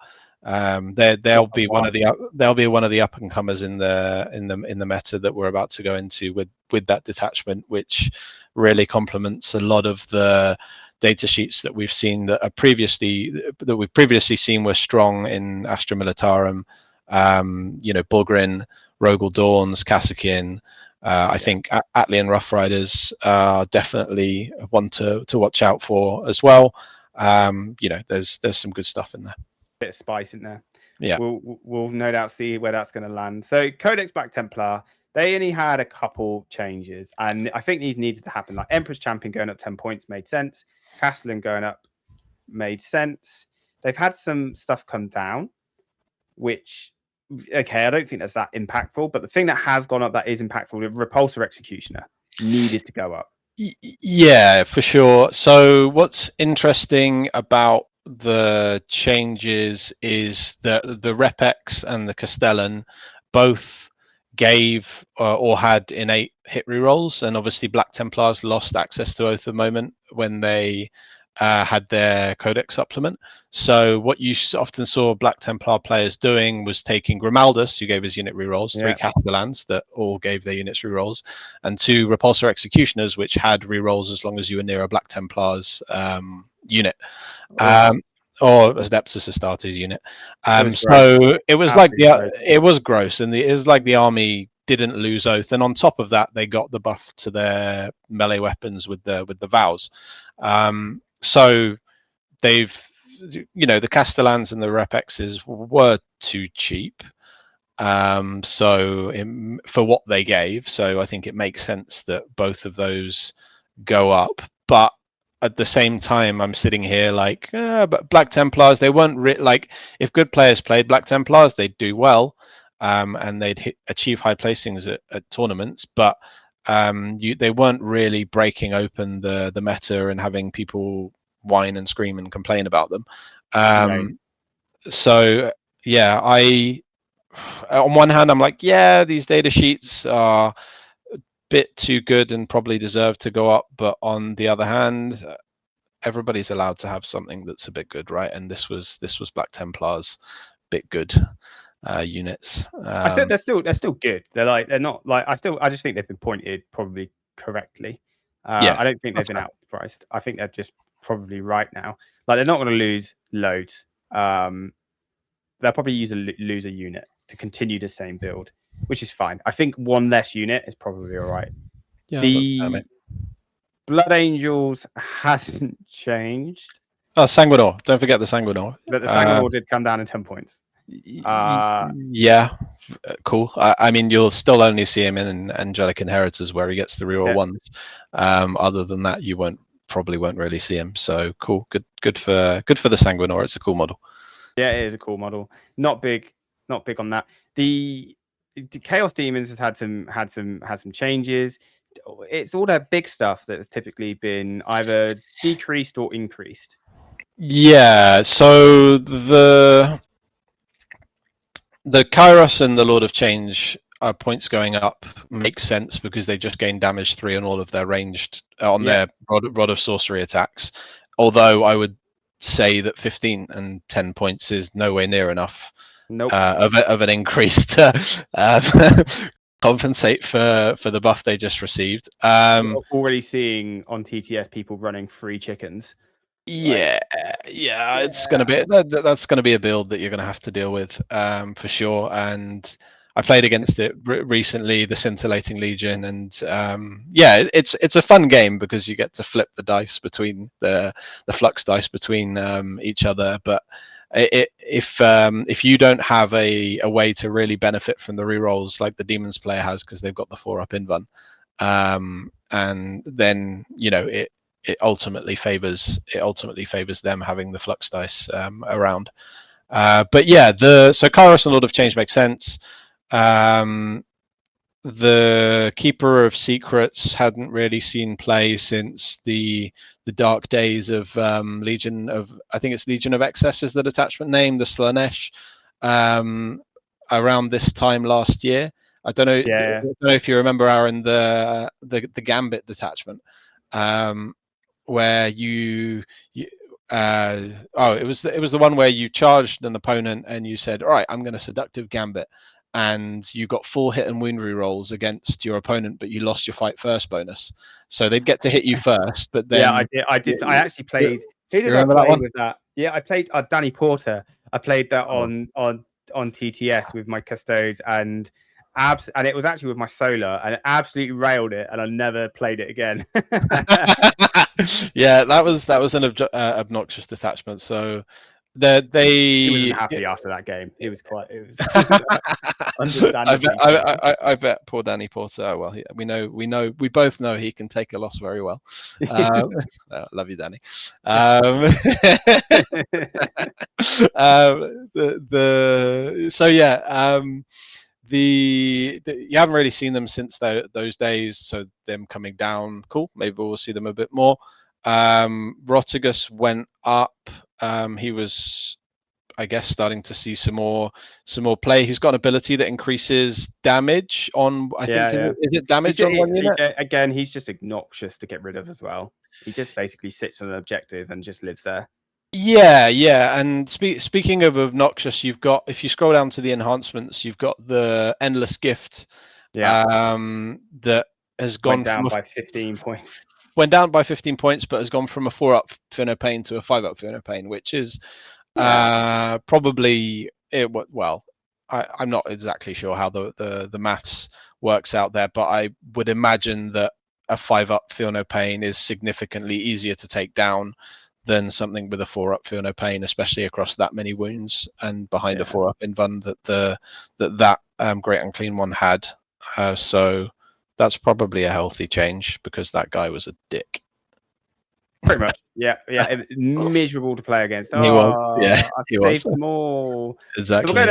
They'll be one of the up and comers in the meta that we're about to go into with that detachment, which really complements a lot of the data sheets that we've seen that we've previously seen were strong in Astra Militarum. Bulgrin, Rogel Dawns, Kassakin. I think Atlian Rough Riders are definitely one to watch out for as well. There's some good stuff in there. Bit of spice in there. Yeah, we'll no doubt see where that's going to land. So Codex Black Templar, they only had a couple changes, and I think these needed to happen. Like Emperor's Champion going up 10 points made sense. Castellan going up made sense. They've had some stuff come down, which I don't think that's that impactful. But the thing that has gone up that is impactful, the Repulsor Executioner. needed to go up? Yeah, for sure. So what's interesting about the changes is that the Repex and the Castellan both gave or had innate hit rerolls, and obviously Black Templars lost access to Oath of the Moment when they had their Codex supplement. So what you often saw Black Templar players doing was taking Grimaldus, who gave his unit rerolls, 3 Castellans that all gave their units rerolls, and 2 Repulsor Executioners, which had rerolls as long as you were near a Black Templar's unit. Or Adeptus Astartes unit. So it was like it was gross, and it was like the army didn't lose Oath, and on top of that, they got the buff to their melee weapons with the vows. So they've, the Castellans and the Repexes were too cheap. So for what they gave, so I think it makes sense that both of those go up. But at the same time, I'm sitting here like, but Black Templars, they weren't like, if good players played Black Templars, they'd do well, and they'd achieve high placings at tournaments. But they weren't really breaking open the meta and having people whine and scream and complain about them. So yeah, on one hand, I'm like, yeah, these data sheets are a bit too good and probably deserve to go up. But on the other hand, everybody's allowed to have something that's a bit good, right? And this was Black Templars bit good units. I said they're still good. They're not like I just think they've been pointed probably correctly. I don't think they've been outpriced. I think they're just probably right now. Like they're not going to lose loads. They'll probably lose a unit to continue the same build, which is fine. I think one less unit is probably all right. Yeah, the Blood Angels hasn't changed. Oh, Sanguinor. Don't forget the Sanguinor. But the Sanguinor did come down in 10 points. Yeah, cool. I mean, you'll still only see him in Angelic Inheritors where he gets the reroll ones. Other than that, you probably won't really see him. So cool. Good for the Sanguinor. It's a cool model. Yeah, it is a cool model. Not big on that. The Chaos Demons has had some changes. It's all that big stuff that has typically been either decreased or increased. Yeah, so the Kairos and the Lord of Change points going up makes sense because they just gain damage 3 on all of their ranged their Rod of Sorcery attacks. Although I would say that 15 and 10 points is nowhere near enough of an increase to compensate for the buff they just received. We're already seeing on TTS people running free chickens. It's gonna be that's gonna be a build that you're gonna have to deal with for sure. And I played against it recently, the Scintillating Legion, and it's a fun game because you get to flip the dice between the flux dice between each other. But if you don't have a way to really benefit from the rerolls like the Demons player has because they've got the 4-up invuln, and then it ultimately favors them having the flux dice around. But yeah, so Kairos and Lord of Change makes sense. The Keeper of Secrets hadn't really seen play since the dark days of Legion of Excess is the detachment name, the Slanesh, around this time last year. I don't know if you remember, Arron, the Gambit detachment, where it was the one where you charged an opponent and you said, all right, I'm going to Seductive Gambit, and you got 4 hit and wound rerolls against your opponent, but you lost your fight first bonus. So they'd get to hit you first, but then I did. I actually played. Who did I play with that? Yeah, I played Danny Porter. I played that on TTS with my Custodes and it was actually with my Solar, and it absolutely railed it, and I never played it again. Yeah, that was an obnoxious detachment. So he wasn't happy after that game. It was understandable. I bet poor Danny Porter. Well, we both know he can take a loss very well. Love you, Danny. you haven't really seen them since those days, so them coming down, cool. Maybe we'll see them a bit more. Rotigus went up. He was, I guess, starting to see some more play. He's got an ability that increases damage on. I think Yeah. is it damage on one unit? Again, he's just obnoxious to get rid of as well. He just basically sits on an objective and just lives there. Yeah. And speaking of obnoxious, you've got, if you scroll down to the enhancements, you've got the endless gift. Yeah. That has gone Went down by 15 points. Went down by 15 points, but has gone from a 4-up Fino Pain to a 5-up Fino Pain, which is probably it. Well, I'm not exactly sure how the maths works out there, but I would imagine that a 5-up Fino Pain is significantly easier to take down than something with a 4-up Fino Pain, especially across that many wounds and behind a 4-up Invuln that Great Unclean one had. So that's probably a healthy change, because that guy was a dick. Pretty much. Yeah. Miserable to play against. He was. Yeah, he was. More. Exactly. So we'll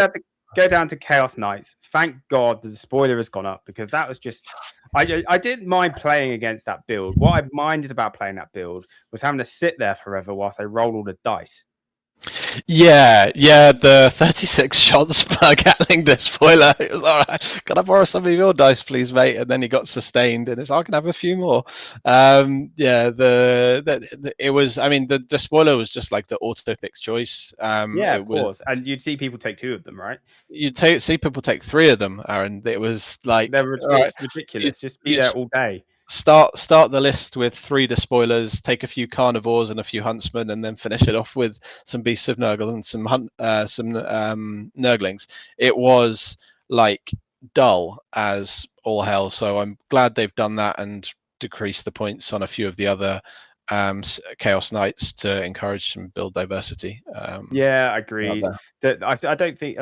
go down to Chaos Knights. Thank God the spoiler has gone up, because that was just. I didn't mind playing against that build. What I minded about playing that build was having to sit there forever whilst I rolled all the dice. Yeah, the 36 shots per Gatling disc spoiler. It was all right. Can I borrow some of your dice, please, mate? And then he got sustained, and it's I can have a few more. It was. I mean, the spoiler was just like the auto pick choice. Of course, and you'd see people take 2 of them, right? You'd see people take 3 of them, Aaron. It was like they're ridiculous. Just be there all day. Start the list with 3 despoilers, take a few carnivores and a few huntsmen, and then finish it off with some beasts of Nurgle and some Nurglings. It was like dull as all hell. So I'm glad they've done that and decreased the points on a few of the other Chaos Knights to encourage some build diversity. Agreed. That I don't think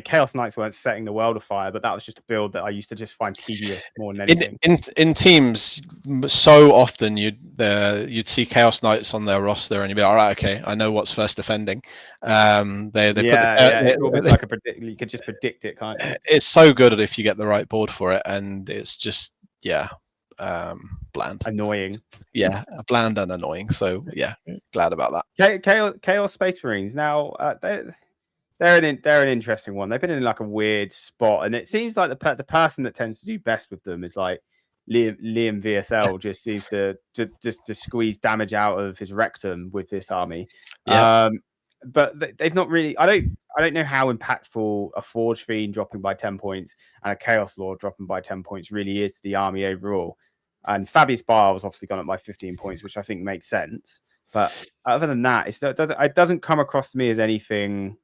Chaos Knights weren't setting the world afire, but that was just a build that I used to just find tedious more than anything. In teams, so often you'd see Chaos Knights on their roster, and you'd be like, all right, okay, I know what's first defending. It's almost like you could just predict it, can't you? It's so good if you get the right board for it, and it's just bland, annoying. Bland and annoying. So glad about that. Chaos Space Marines. Now they're an interesting one. They've been in like a weird spot, and it seems like the person that tends to do best with them is like Liam VSL. Just seems to squeeze damage out of his rectum with this army. But they've not really. I don't know how impactful a Forge Fiend dropping by 10 points and a Chaos Lord dropping by 10 points really is to the army overall. And Fabius Bar was obviously gone up by 15 points, which I think makes sense. But other than that, it doesn't come across to me as anything.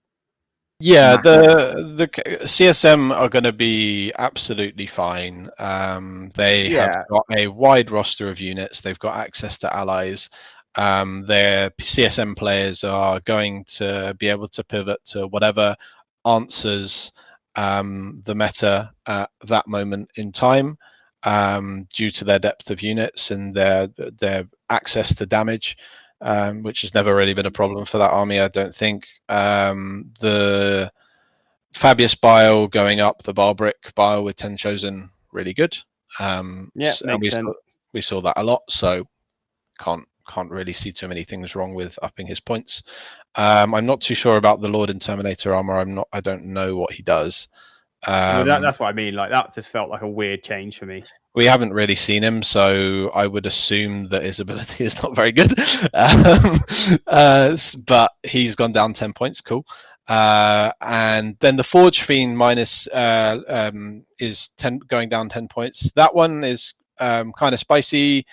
Yeah, the CSM are going to be absolutely fine. They have got a wide roster of units. They've got access to allies. Their CSM players are going to be able to pivot to whatever answers the meta at that moment in time, due to their depth of units and their access to damage. Which has never really been a problem for that army, I don't think. The Fabius Bile going up, the Barbrick Bile with 10 Chosen, really good. Makes sense. We saw that a lot, so can't really see too many things wrong with upping his points. I'm not too sure about the Lord and Terminator armor. I don't know what he does. That's what I mean. Like, that just felt like a weird change for me. We haven't really seen him, so I would assume that his ability is not very good. But he's gone down 10 points. Cool. And then the Forge Fiend minus is 10, going down 10 points. That one is kind of spicy.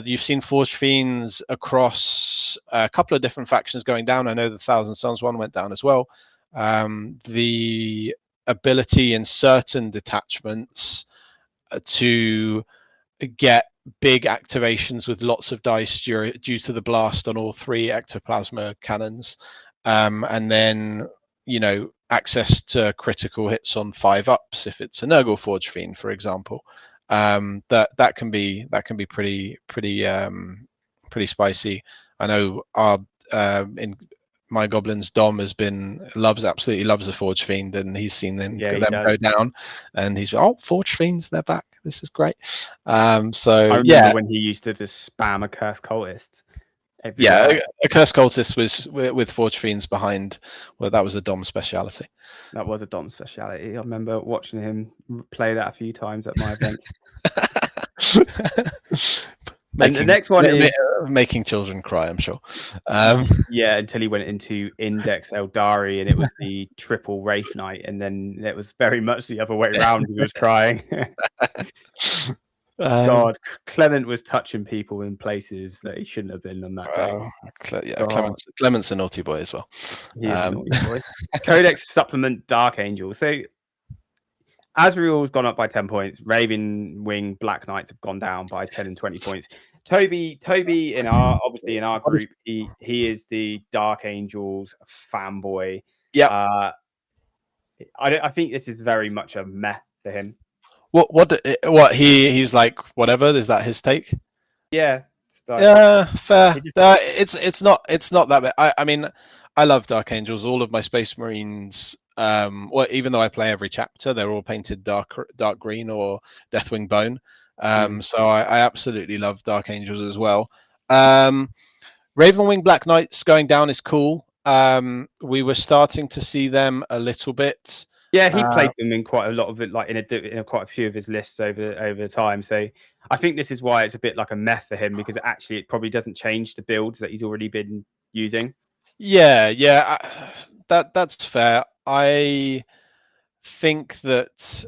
You've seen Forge Fiends across a couple of different factions going down. I know the Thousand Suns one went down as well. The ability in certain detachments to get big activations with lots of dice due to the blast on all 3 ectoplasma cannons, and then access to critical hits on 5-ups if it's a Nurgle Forge Fiend, for example. That can be pretty spicy. I know our Mind Goblins Dom absolutely loves the Forge Fiend, and he's seen them, Yeah, he them does. go down, and he's Forge Fiends, they're back. This is great. I So remember when he used to just spam a Curse Cultist everywhere. a Curse Cultist was with Forge Fiends behind. Well, that was a Dom speciality. That was a Dom speciality. I remember watching him play that a few times at my events. And the next one is making children cry, I'm sure. yeah, until he went into Index Eldari and it was the triple Wraith Knight, and then it was very much the other way around. He was crying. God, Clement was touching people in places that he shouldn't have been on that day. Clement's a naughty boy as well. He is a naughty boy. Codex supplement Dark Angel. So Azrael's gone up by 10 points. Raven Wing Black Knights have gone down by 10 and 20 points. Toby in our group, he is the Dark Angels fanboy. Yeah. I think this is very much a meh for him. What he's like, whatever, is that his take? Yeah. Yeah, fair. It's not that bad. I mean, I love Dark Angels. All of my Space Marines, well, even though I play every chapter, they're all painted dark green or Deathwing Bone. So I absolutely love Dark Angels as well. Ravenwing Black Knights going down is cool. We were starting to see them a little bit. Yeah, he played them in quite a lot of it, like in quite a few of his lists over time. So I think this is why it's a bit like a meth for him, because actually it probably doesn't change the builds that he's already been using. Yeah, that's fair. I think that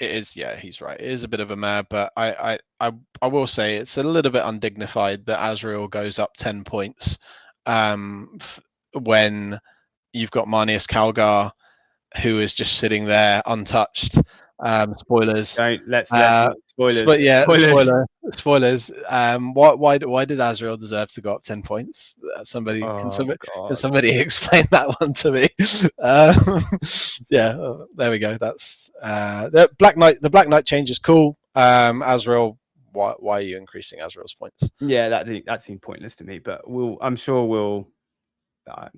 it is. Yeah, he's right. It is a bit of a mad, but I will say it's a little bit undignified that Azrael goes up 10 points when you've got Marnius Calgar, who is just sitting there untouched. Spoilers. Let's spoilers. Yeah, spoilers. Why did Azrael deserve to go up 10 points? Can somebody explain that one to me? Yeah, there we go. That's the Black Knight. The Black Knight change is cool. Azrael, why are you increasing Azrael's points? Yeah, that seemed pointless to me, but I'm sure we'll. I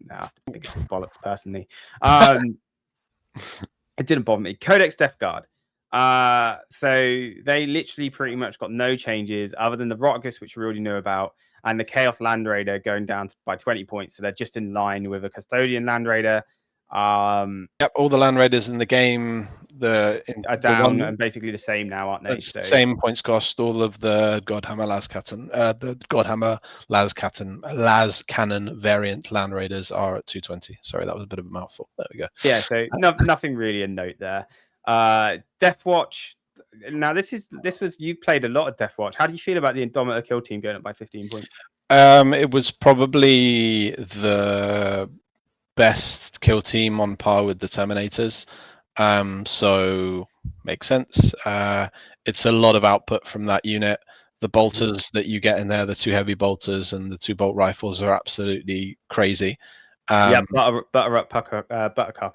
think it's bollocks personally. It didn't bother me. Codex Death Guard. So they literally pretty much got no changes other than the Rottgus, which we already knew about, and the Chaos Land Raider going down by 20 points. So they're just in line with a Custodian Land Raider. Yep, all the Land Raiders in the game are down and basically the same now, aren't they? So, same points cost. All of the Godhammer Las Cannon variant Land Raiders are at 220. Sorry, that was a bit of a mouthful. There we go. Yeah, so nothing really a note there. Death Watch. Now you played a lot of Death Watch. How do you feel about the Indomitor kill team going up by 15 points? It was probably the best kill team on par with the Terminators. So makes sense. It's a lot of output from that unit. The bolters that you get in there, the 2 heavy bolters and the 2 bolt rifles, are absolutely crazy. Buttercup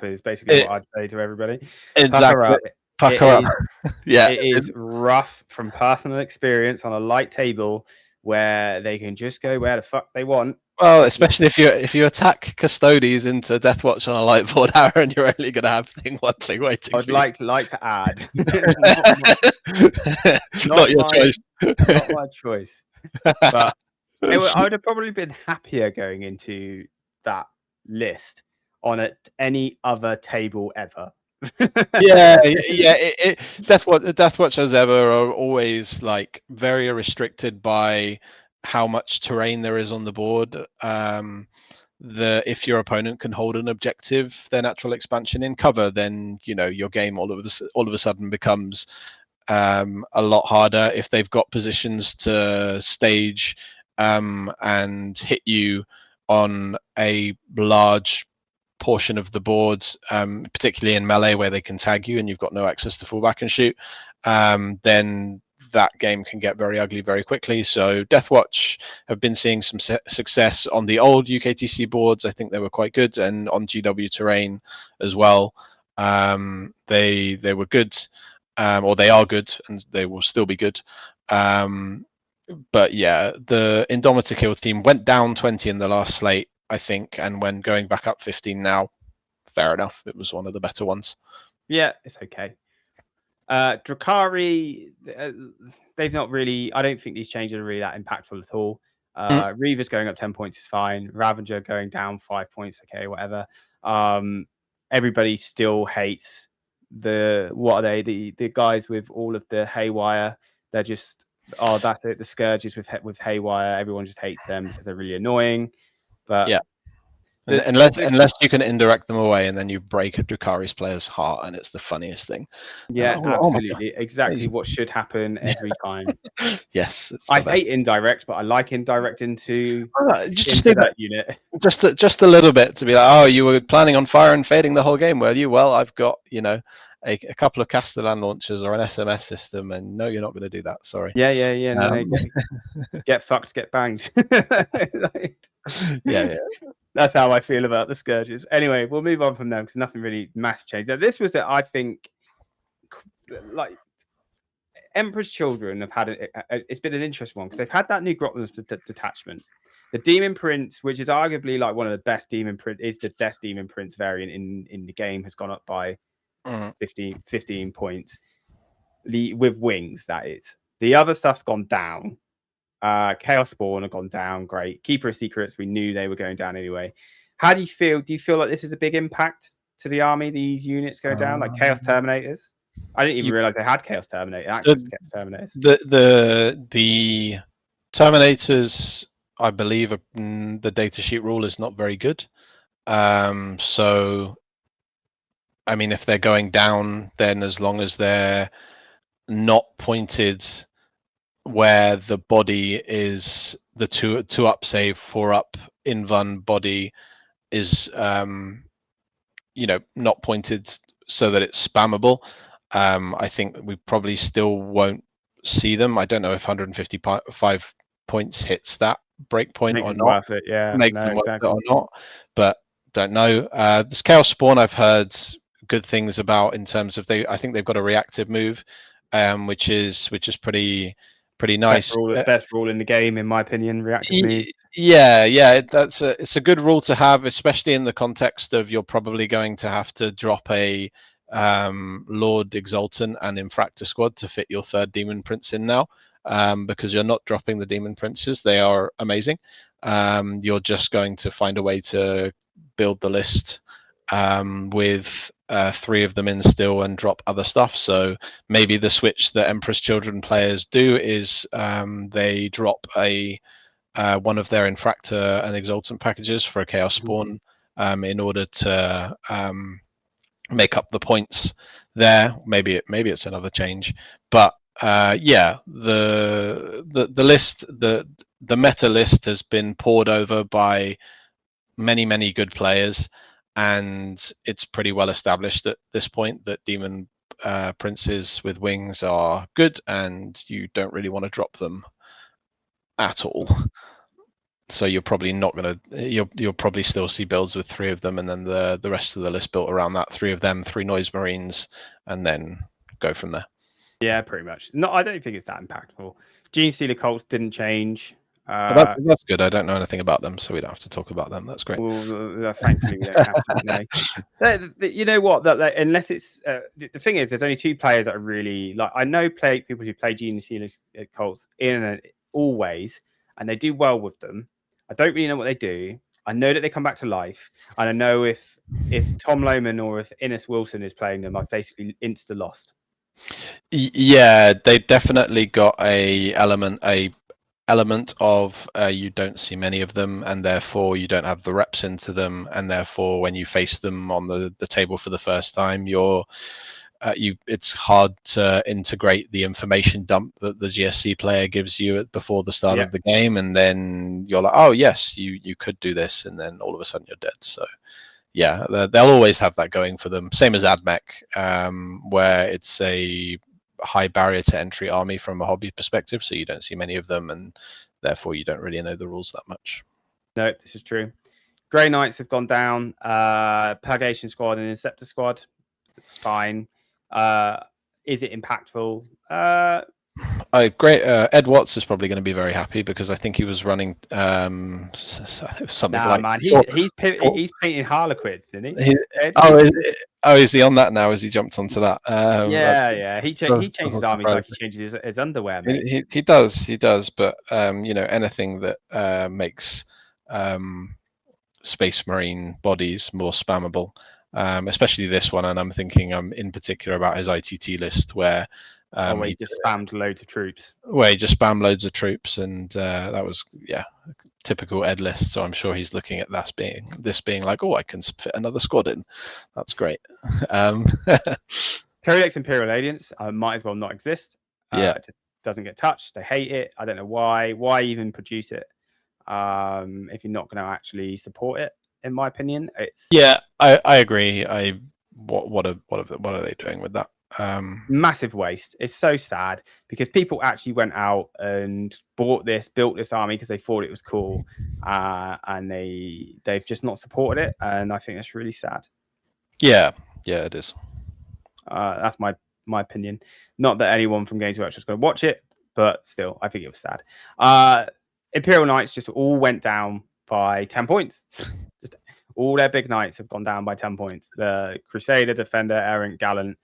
is basically what I'd say to everybody. Exactly. It is rough from personal experience on a light table where they can just go where the fuck they want. Well, especially if you attack Custodes into Deathwatch on a light board, Arron, you're only going to have one thing waiting. I'd like to add, not your choice. Not my choice. But I would have probably been happier going into that list on any other table ever. Deathwatch as ever are always like very restricted by how much terrain there is on the board. If your opponent can hold an objective, their natural expansion in cover, then your game all of a sudden becomes a lot harder. If they've got positions to stage and hit you on a large portion of the board, particularly in melee where they can tag you and you've got no access to fall back and shoot, then that game can get very ugly very quickly. So Deathwatch have been seeing some success on the old UKTC boards. I think they were quite good, and on GW terrain as well. They were good, or they are good, and they will still be good. But yeah, the Indomitor kill team went down 20 in the last slate. I think, and when going back up 15 now, fair enough. It was one of the better ones. Yeah, it's okay. Drakari, they've not really. I don't think these changes are really that impactful at all. Reaver's going up 10 points is fine. Ravager going down 5 points, okay, whatever. Everybody still hates what are they? The guys with all of the haywire. They're just that's it. The scourges with haywire. Everyone just hates them because they're really annoying. But yeah. Unless you can indirect them away, and then you break a Drukari's player's heart, and it's the funniest thing. Yeah, Oh my absolutely, exactly what should happen every time. Yes, I hate indirect, but I like indirect into just need that unit. Just a little bit to be like, oh, you were planning on fire and fading the whole game, were you? Well, I've got a couple of Castellan launchers or an SMS system, and no, you're not going to do that. Sorry. Yeah. No, get fucked, get banged. Yeah. That's how I feel about the scourges. Anyway, we'll move on from them because nothing really massive changed. Now, this was, I think, like Emperor's Children have had it's been an interesting one because they've had that new Grotlins detachment. The Demon Prince, which is arguably like one of the best Demon Prince, is the best Demon Prince variant in the game, has gone up by 15 points. With wings, that is. The other stuff's gone down. Chaos Spawn have gone down. Great. Keeper of Secrets, we knew they were going down anyway. How do you feel? Do you feel like this is a big impact to the army? These units go down, like Chaos Terminators. I didn't even realize they had Chaos Terminator. Access to Chaos Terminators. The Terminators, I believe, the datasheet rule is not very good. So, I mean, if they're going down, then as long as they're not pointed where the body is the two up save, 4 up invuln body is not pointed so that it's spammable, I think we probably still won't see them. I don't know if 155 points hits that break point Makes or it not. worth it, yeah. Makes them worth it or not, but don't know. This Chaos Spawn I've heard good things about in terms of I think they've got a reactive move, which is pretty nice. Best rule in the game, in my opinion. Reactive move. Yeah, it's a good rule to have, especially in the context of you're probably going to have to drop a Lord Exultant and Infractor squad to fit your third Demon Prince in now, because you're not dropping the Demon Princes. They are amazing. You're just going to find a way to build the list with 3 of them in still and drop other stuff. So maybe the switch that Emperor's Children players do is they drop one of their Infractor and Exultant packages for a Chaos Spawn in order to make up the points there. Maybe it's another change, but the list, the meta list has been poured over by many good players, and it's pretty well established at this point that Demon Princes with wings are good, and you don't really want to drop them at all. So you're probably not gonna. You'll probably still see builds with 3 of them, and then the rest of the list built around that. 3 of them, 3 Noise Marines, and then go from there. Yeah, pretty much. No, I don't think it's that impactful. Gene Stealer Colts didn't change. That's good. I don't know anything about them, so we don't have to talk about them. That's great. Well, thankfully, we don't have to. No. You know what? Unless it's the thing is, there's only 2 players that are really like. I know people who play Gene Stealer Colts always, and they do well with them. I don't really know what they do. I know that they come back to life, and I know if Tom Lohman or if Innes Wilson is playing them, I've basically insta lost. Yeah, they definitely got a element of you don't see many of them, and therefore you don't have the reps into them, and therefore when you face them on the table for the first time, it's hard to integrate the information dump that the GSC player gives you before the start of the game, and then you're like, oh yes, you could do this, and then all of a sudden you're dead. So yeah, they'll always have that going for them. Same as AdMech, where it's a high barrier to entry army from a hobby perspective, so you don't see many of them, and therefore you don't really know the rules that much. No, this is true. Grey Knights have gone down. Purgation Squad and Inceptor Squad. It's fine. Is it impactful? Great. Ed Watts is probably going to be very happy because I think he was running something Nah, like. man, he's painting Harlequins, isn't he? He, is he on that now? Has he jumped onto that? Yeah. He changes doesn't armies surprise like he changes his underwear, mate. he does. But anything that makes Space Marine bodies more spammable, especially this one. And I'm thinking in particular about his ITT list where he just spammed loads of troops. Where he just spammed loads of troops, and that was typical Ed list. So I'm sure he's looking at this being like, oh, I can fit another squad in. That's great. Codex Imperial Aliens might as well not exist. It just doesn't get touched. They hate it. I don't know why. Why even produce it if you're not going to actually support it? In my opinion, it's I agree. What are they doing with that? Massive waste. It's so sad because people actually went out and built this army because they thought it was cool, and they've just not supported it, and I think that's really sad. Yeah, it is. That's my opinion. Not that anyone from Games Workshop is going to watch it, but still, I think it was sad. Imperial Knights just all went down by 10 points. Just all their big knights have gone down by 10 points. The Crusader, Defender, Errant, Gallant,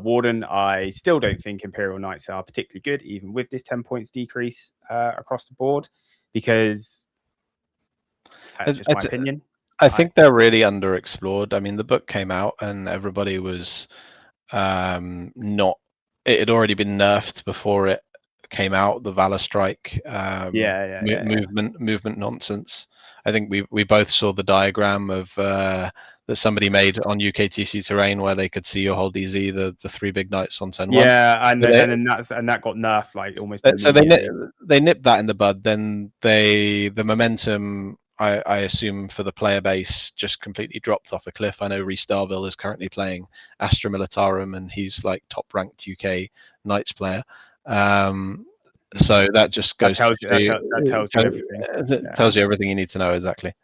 Warden. I still don't think Imperial Knights are particularly good, even with this 10 points decrease across the board, because that's just my opinion. I think they're really underexplored. I mean, the book came out and everybody was not. It had already been nerfed before it came out. The Valor Strike movement nonsense. I think we both saw the diagram of that somebody made on UKTC terrain where they could see your whole DZ, the three big knights on turn one. And that got nerfed like almost. So they nipped that in the bud. Then the momentum, I assume, for the player base just completely dropped off a cliff. I know Rhys Darville is currently playing Astra Militarum, and he's like top ranked UK Knights player. So that just goes tells you everything. Tells you everything you need to know, exactly.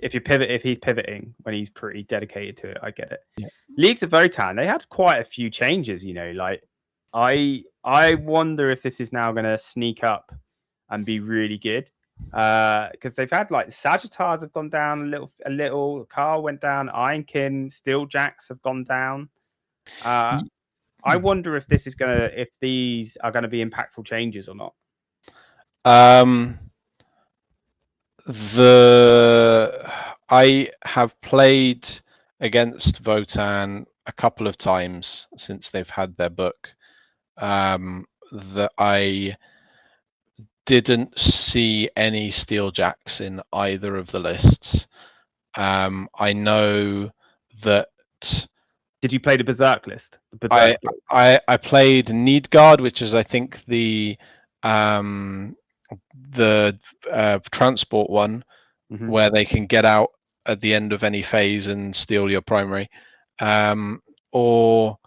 If he's pivoting when he's pretty dedicated to it, I get it. Yeah. Leagues of Votann, they had quite a few changes, like I wonder if this is now going to sneak up and be really good, because they've had like Sagittars have gone down a little. Carl went down. Ironkin, Steeljacks have gone down. I wonder if these are going to be impactful changes or not. I have played against Votann a couple of times since they've had their book. That I didn't see any Steeljacks in either of the lists. I know that. Did you play the Berserk list? I played Needguard, which is I think the transport one, where they can get out at the end of any phase and steal your primary, or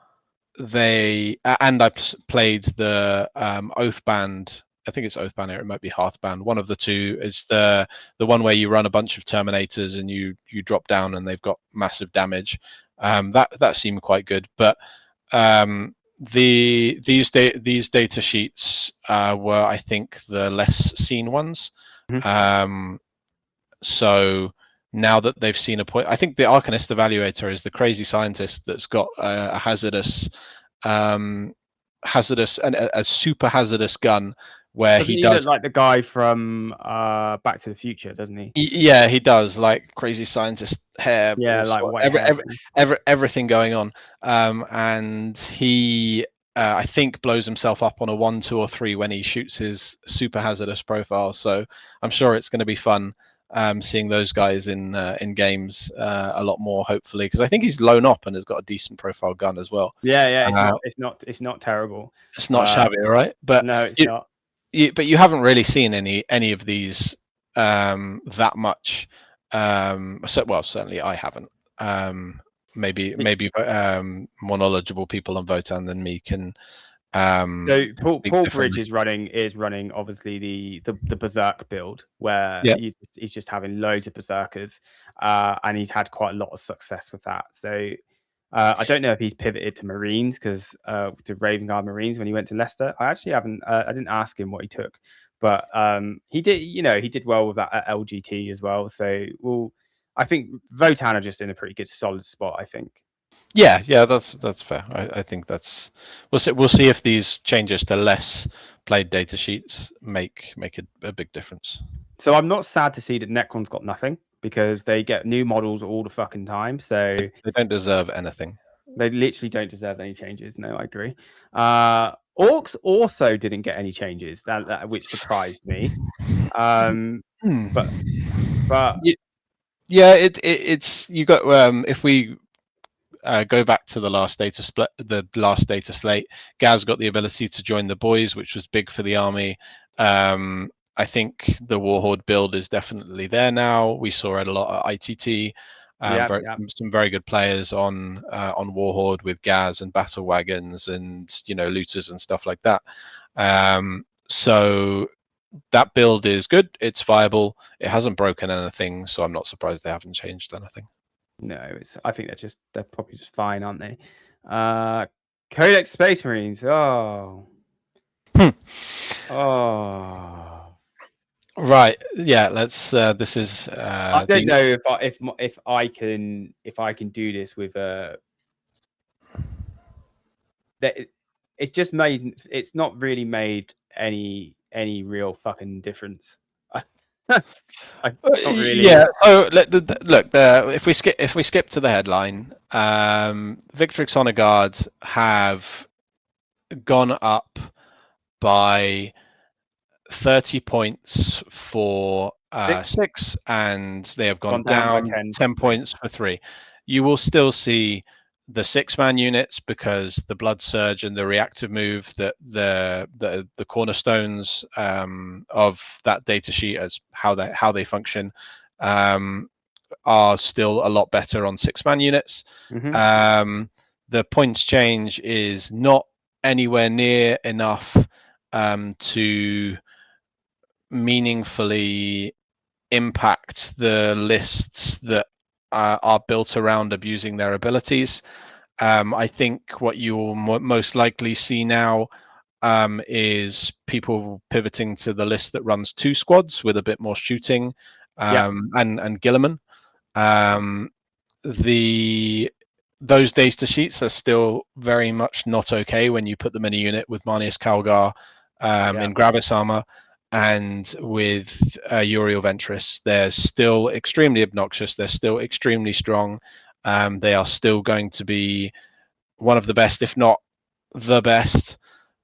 they and I played the Oathband. I think it's Oathband here. It might be Hearthband. One of the two is the one where you run a bunch of Terminators and you drop down and they've got massive damage. That seemed quite good, but these data sheets were, I think, the less seen ones. So now that they've seen a point, I think the Arcanist Evaluator is the crazy scientist that's got a hazardous and a super hazardous gun where doesn't he look like the guy from Back to the Future, doesn't he? Yeah, he does, like crazy scientist hair. Yeah, like white everything going on. And he, I think, blows himself up on a 1, 2, or 3 when he shoots his super hazardous profile. So I'm sure it's going to be fun seeing those guys in games a lot more, hopefully, because I think he's low op and has got a decent profile gun as well. Yeah, it's not terrible. It's not shabby, right? But no, it's not. But you haven't really seen any of these that much. Well, certainly I haven't. Maybe more knowledgeable people on Votann than me can. So Paul Bridge is running obviously the Berserk build where he's just having loads of Berserkers, and he's had quite a lot of success with that. So I don't know if he's pivoted to Marines because to Raven Guard Marines when he went to Leicester. I actually haven't. I didn't ask him what he took, but he did. He did well with that at LGT as well. So, well, I think Votan are just in a pretty good, solid spot. I think. Yeah, that's fair. I think that's we'll see if these changes to less played data sheets make a big difference. So I'm not sad to see that Necron's got nothing because they get new models all the fucking time. So They don't deserve anything. they literally don't deserve any changes. No, I agree. Orcs also didn't get any changes, which surprised me. But Yeah, it's you got if we go back to the last data split, the last data slate, Gaz got the ability to join the boys, which was big for the army. I think the Warhorde build is definitely there now. We saw it a lot at ITT. Some very good players on Warhorde with Gaz and battle wagons and looters and stuff like that. So that build is good. It's viable. It hasn't broken anything, so I'm not surprised they haven't changed anything. No, I think they're probably just fine, aren't they? Codex Space Marines. Oh. Oh. Right. Yeah. Let's. This is. I don't know if I can do this with that. It's just made. It's not really made any real fucking difference. Not really. Yeah. So look. If we skip to the headline, Victrix Honor Guards have gone up by 30 points for six, and they have gone down by 10 points for 3. You will still see the 6-man units because the Blood Surge and the reactive move, that the cornerstones of that data sheet as how they function, are still a lot better on 6-man units. Mm-hmm. The points change is not anywhere near enough to meaningfully impact the lists that are built around abusing their abilities. I think what you will most likely see now is people pivoting to the list that runs 2 squads with a bit more shooting, and Gilliman. Those data sheets are still very much not okay when you put them in a unit with Marneus Calgar in Gravis armor and with Uriel Ventris. They're still extremely obnoxious. They're still extremely strong. They are still going to be one of the best, if not the best,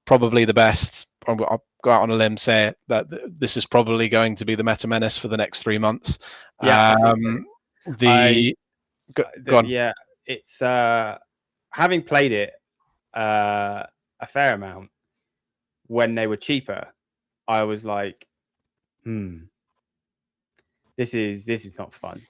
probably the best. I'll go out on a limb, say that this is probably going to be the meta menace for the next 3 months. Yeah, I think so. Go on. Yeah, it's having played it a fair amount when they were cheaper. I was like, this is not fun.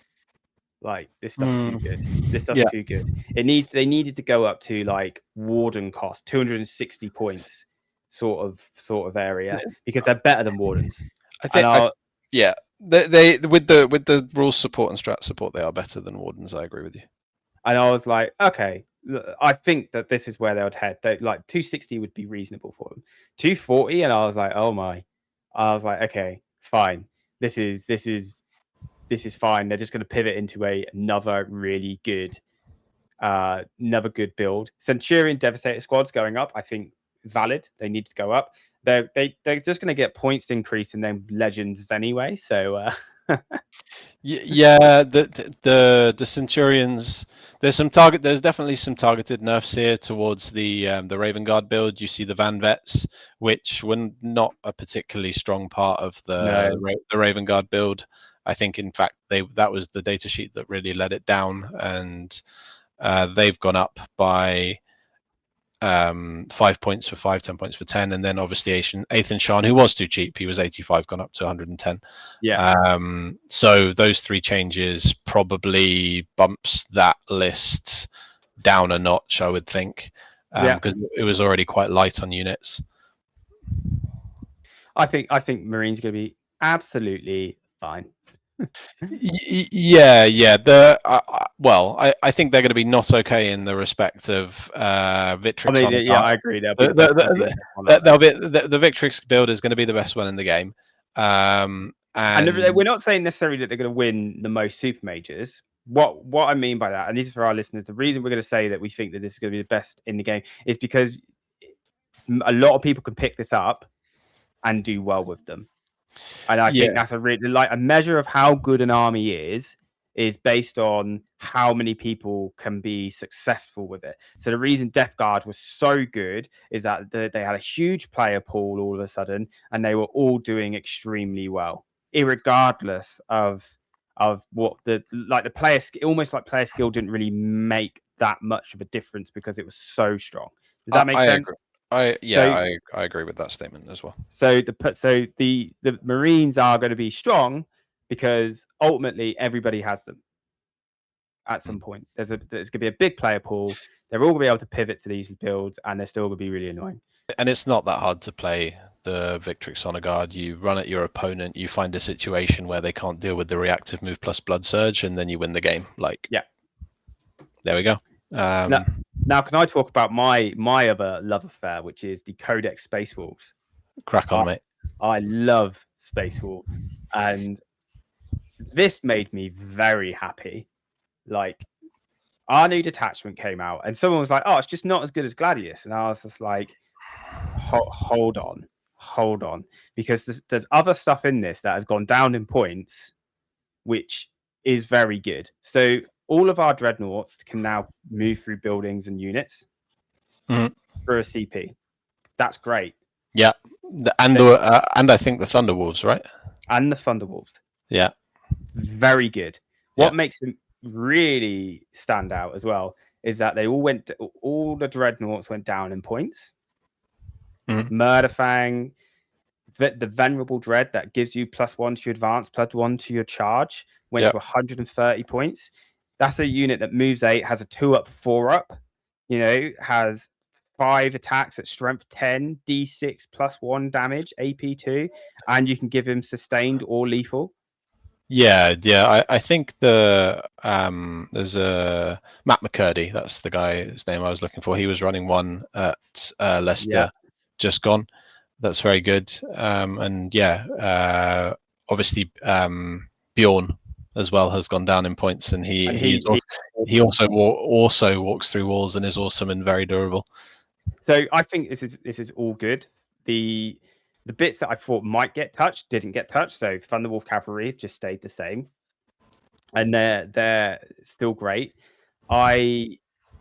Like, this stuff's too good. This stuff's too good. They needed to go up to like Warden cost 260 points sort of area because they're better than Wardens. They with the rules support and strat support, they are better than Wardens. I agree with you. And I was like, okay, I think that this is where they would head. Like 260 would be reasonable for them. 240, and I was like, oh my. I was like, okay, fine. This is fine. They're just going to pivot into another really good, build. Centurion Devastator squads going up. I think valid. They need to go up. They're just going to get points increase and then legends anyway. So. Yeah, the Centurions. There's definitely some targeted nerfs here towards the Raven Guard build. You see the Van Vets, which were not a particularly strong part of the Raven Guard build. I think, in fact, that was the data sheet that really let it down, and they've gone up by 5 points for 5, 10 points for 10, and then obviously Athan Shan, who was too cheap, he was 85, gone up to 110. So those 3 changes probably bumps that list down a notch, I would think, because it was already quite light on units. I think Marine's going to be absolutely fine. Yeah. Well, I think they're going to be not okay in the respect of Victrix I mean, on a yeah, guard. I agree. They'll be the best. They'll be the best one out They'll there. be the Victrix build is going to be the best one in the game. And we're not saying necessarily that they're going to win the most super majors. What I mean by that, and this is for our listeners, the reason we're going to say that we think that this is going to be the best in the game is because a lot of people can pick this up and do well with them. And I think that's a measure of how good an army is based on how many people can be successful with it. So the reason Death Guard was so good is that they had a huge player pool all of a sudden, and they were all doing extremely well, irregardless of what the player almost like player skill didn't really make that much of a difference because it was so strong. Does that make sense? Agree. So I agree with that statement as well. So the Marines are going to be strong because ultimately everybody has them at some point. There's going to be a big player pool. They're all going to be able to pivot to these builds, and they're still going to be really annoying. And it's not that hard to play the Victrix on a guard. You run at your opponent, you find a situation where they can't deal with the reactive move plus blood surge, and then you win the game. Yeah, there we go. Now, can I talk about my other love affair, which is the Codex Space Wolves? Crack on, mate. I love Space Wolves, and this made me very happy. Like, our new detachment came out, and someone was like, "Oh, it's just not as good as Gladius," and I was just like, "Hold on," because there's other stuff in this that has gone down in points, which is very good. So all of our dreadnoughts can now move through buildings and units for a CP. That's great. Yeah, and I think the Thunderwolves, right? And the Thunderwolves. Yeah, very good. What makes them really stand out as well is that they all the dreadnoughts went down in points. Murderfang, the Venerable Dread that gives you +1 to your advance, +1 to your charge, went to 130 points. That's a unit that moves 8, has a 2-up, 4-up, has 5 attacks at strength 10, D6 +1 damage, AP2, and you can give him sustained or lethal. Yeah. I think there's a Matt McCurdy. That's the guy's name I was looking for. He was running one at Leicester, just gone. That's very good. And obviously Bjorn as well has gone down in points, and he also walks through walls and is awesome and very durable. So I think this is all good. The bits that I thought might get touched didn't get touched. So Thunderwolf Cavalry just stayed the same, and they're still great. The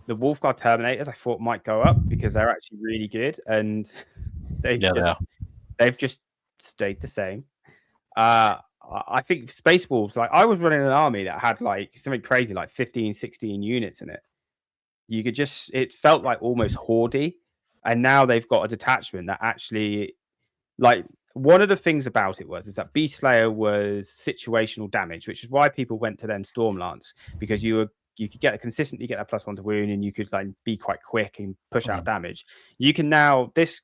Wolfguard Terminators I thought might go up because they're actually really good, and they've just stayed the same. I think Space Wolves, like I was running an army that had like something crazy like 15, 16 units in it. You could it felt like almost hoardy. And now they've got a detachment that actually, like, one of the things about it is that Beast Slayer was situational damage, which is why people went to then Stormlance, because you could consistently get that +1 to wound, and you could like be quite quick and push out damage. You can now this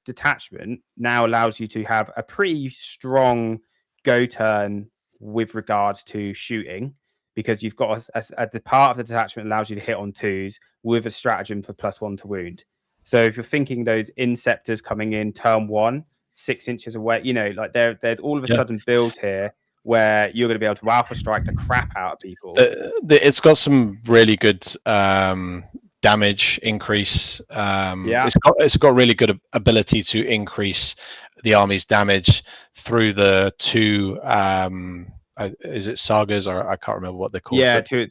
detachment now allows you to have a pretty strong go turn with regards to shooting, because you've got a part of the detachment allows you to hit on 2s with a stratagem for +1 to wound. So if you're thinking those Inceptors coming in turn 1, 6 inches away, like there's all of a sudden builds here where you're going to be able to alpha strike the crap out of people. It's got some really good damage increase. It's got really good ability to increase the army's damage through the 2 is it sagas, or I can't remember what they're called. Yeah, two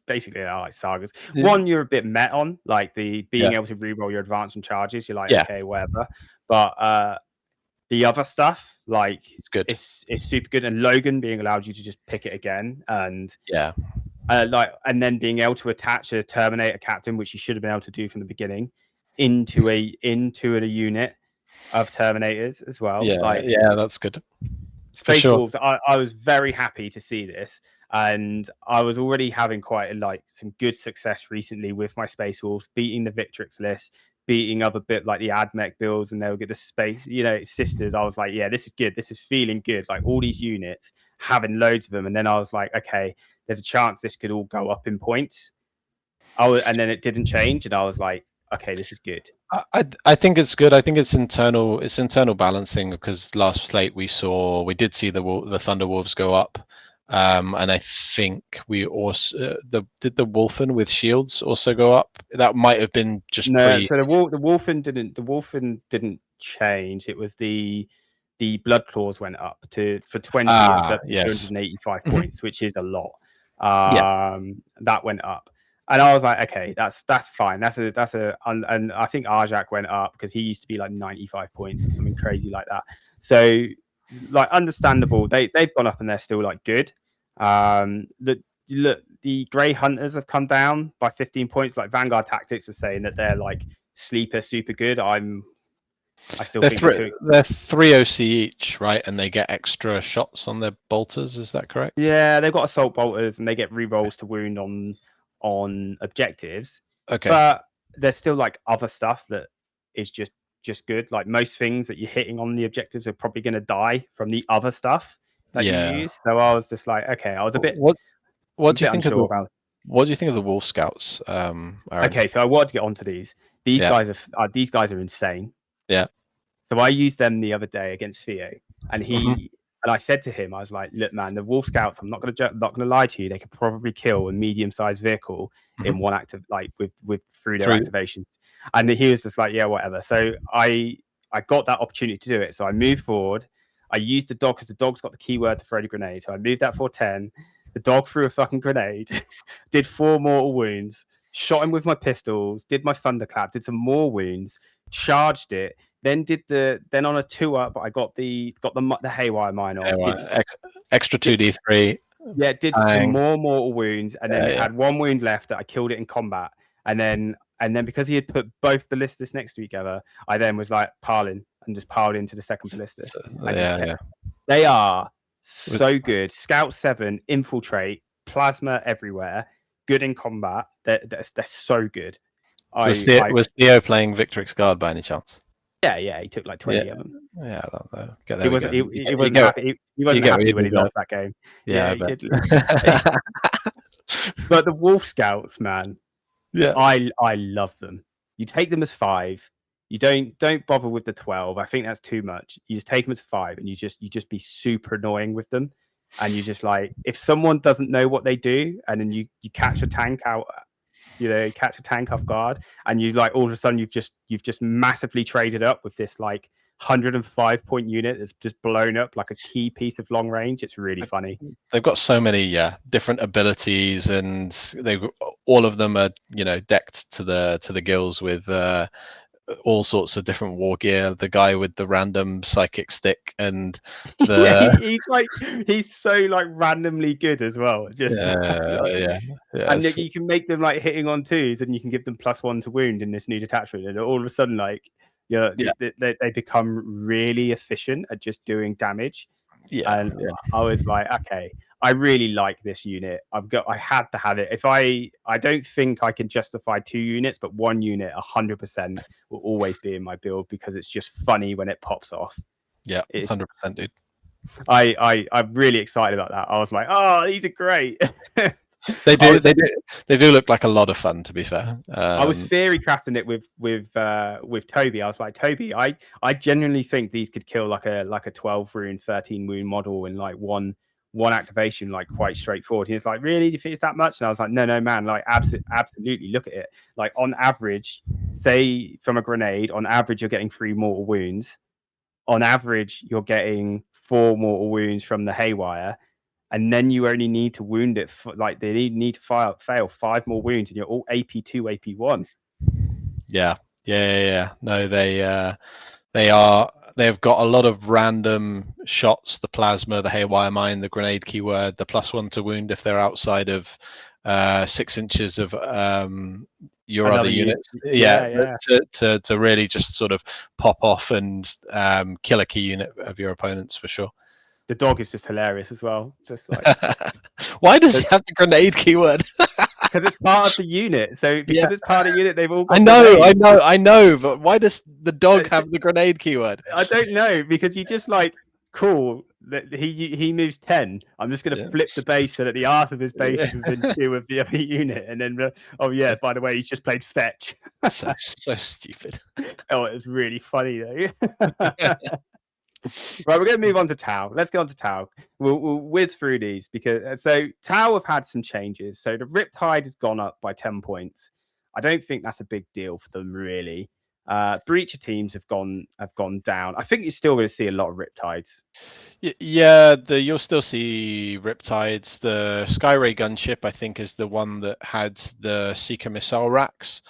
basically are like sagas. One you're a bit met on, like the being able to reroll your advance and charges. You're like, okay, whatever. But the other stuff, like, it's good. It's super good. And Logan being allowed you to just pick it again, and and then being able to attach a Terminator captain, which you should have been able to do from the beginning, into a unit of Terminators as well. Yeah, that's good. Space Wolves, I was very happy to see this, and I was already having quite some good success recently with my Space Wolves, beating the Victrix list, beating other bit like the AdMech builds, and they'll get the space, sisters. I was like, yeah, this is good. This is feeling good. Like all these units, having loads of them, and then I was like, okay, there's a chance this could all go up in points. And then it didn't change, and I was like, okay, this is good. I think it's good. I think it's internal balancing, because last slate we did see the Thunder Wolves go up, and I think we also did the Wolfen with shields also go up. That might have been just So the Wolfen didn't change. It was the Blood Claws went up for 20 instead of 285 points, which is a lot. That went up. And I was like, okay, that's fine. And I think Arjak went up because he used to be like 95 points or something crazy like that. So, like, understandable. They've gone up and they're still like good. The Grey Hunters have come down by 15 points. Like Vanguard Tactics was saying that they're like sleeper super good. I still think they're 3 OC each, right? And they get extra shots on their bolters. Is that correct? Yeah, they've got assault bolters and they get rerolls to wound on objectives. Okay. But there's still like other stuff that is just good. Like most things that you're hitting on the objectives are probably going to die from the other stuff that you use. So I was just like, okay, I was a bit. What do you think of the Wolf Scouts? Okay, so I wanted to get onto these. These guys are insane. Yeah. So I used them the other day against Theo, and and I said to him, I was like, "Look, man, the Wolf Scouts. I'm not gonna lie to you. They could probably kill a medium-sized vehicle in one active, like through their activation." And he was just like, "Yeah, whatever." So I got that opportunity to do it. So I moved forward. I used the dog because the dog's got the keyword to throw the grenade. So I moved that for 10. The dog threw a fucking grenade, did 4 mortal wounds, shot him with my pistols, did my thunderclap, did some more wounds, charged it. Then on a 2-up, I got the haywire mine off. Extra 2d3. Yeah, did some more mortal wounds, and then it had 1 wound left that I killed it in combat. And then because he had put both ballistas next to each other, I then was like piling and just piled into the second ballistas. They are so good. Scout 7, infiltrate, plasma everywhere, good in combat. They're so good. Was Theo playing Victrix Guard by any chance? Yeah, he took like 20 of them. Yeah, he wasn't happy. He wasn't happy when he lost that game. Yeah, he did. But the Wolf Scouts, man, I love them. You take them as 5. You don't bother with the 12. I think that's too much. You just take them as 5, and you just be super annoying with them. And you just like, if someone doesn't know what they do, and then you catch a tank out. Catch a tank off guard, and you like all of a sudden you've just massively traded up with this like 105 point unit that's just blown up like a key piece of long range. It's really funny. They've got so many different abilities, and all of them are decked to the gills with all sorts of different war gear. The guy with the random psychic stick, and he's so like randomly good as well. Just and you can make them like hitting on 2s, and you can give them +1 to wound in this new detachment, and all of a sudden like they become really efficient at just doing damage. I was like, okay, I really like this unit. I had to have it. If I don't think I can justify 2 units, but 1 unit 100% will always be in my build because it's just funny when it pops off. Yeah, 100%, dude. I'm really excited about that. I was like, oh, these are great. They do look like a lot of fun, to be fair. I was theory crafting it with Toby. I was like, Toby, I genuinely think these could kill like a 12 rune, 13 wound model in like one activation, like quite straightforward. He's like, really? Do you think it's that much? And I was like, no, man, like absolutely look at it. Like on average, say from a grenade, on average you're getting 3 mortal wounds. On average, you're getting 4 mortal wounds from the haywire. And then you only need to wound it like they need to fail 5 more wounds, and you're all AP2, AP1. Yeah. No, they've got a lot of random shots: the plasma, the haywire mine, the grenade keyword, the +1 to wound if they're outside of 6 inches of your other units. To really just sort of pop off and kill a key unit of your opponents for sure. The dog is just hilarious as well. Just like, why does he have the grenade keyword? because it's part of the unit. So because it's part of the unit, they've all got I know. But why does the dog grenades. have the grenade keyword? I don't know, because you just like, cool, that he moves 10. I'm just going to flip the base so that the arse of his base is within 2 of the other unit, and then oh yeah, by the way, he's just played fetch. So stupid. Oh, it was really funny though. Right, we're going to move on to Tau. Let's go on to Tau. We'll whiz through these because so Tau have had some changes. So the Riptide has gone up by 10 points. I don't think that's a big deal for them really. Breacher teams have gone down. I think you're still going to see a lot of Riptides. Yeah, you'll still see Riptides. The Skyray gunship, I think, is the one that had the Seeker missile racks.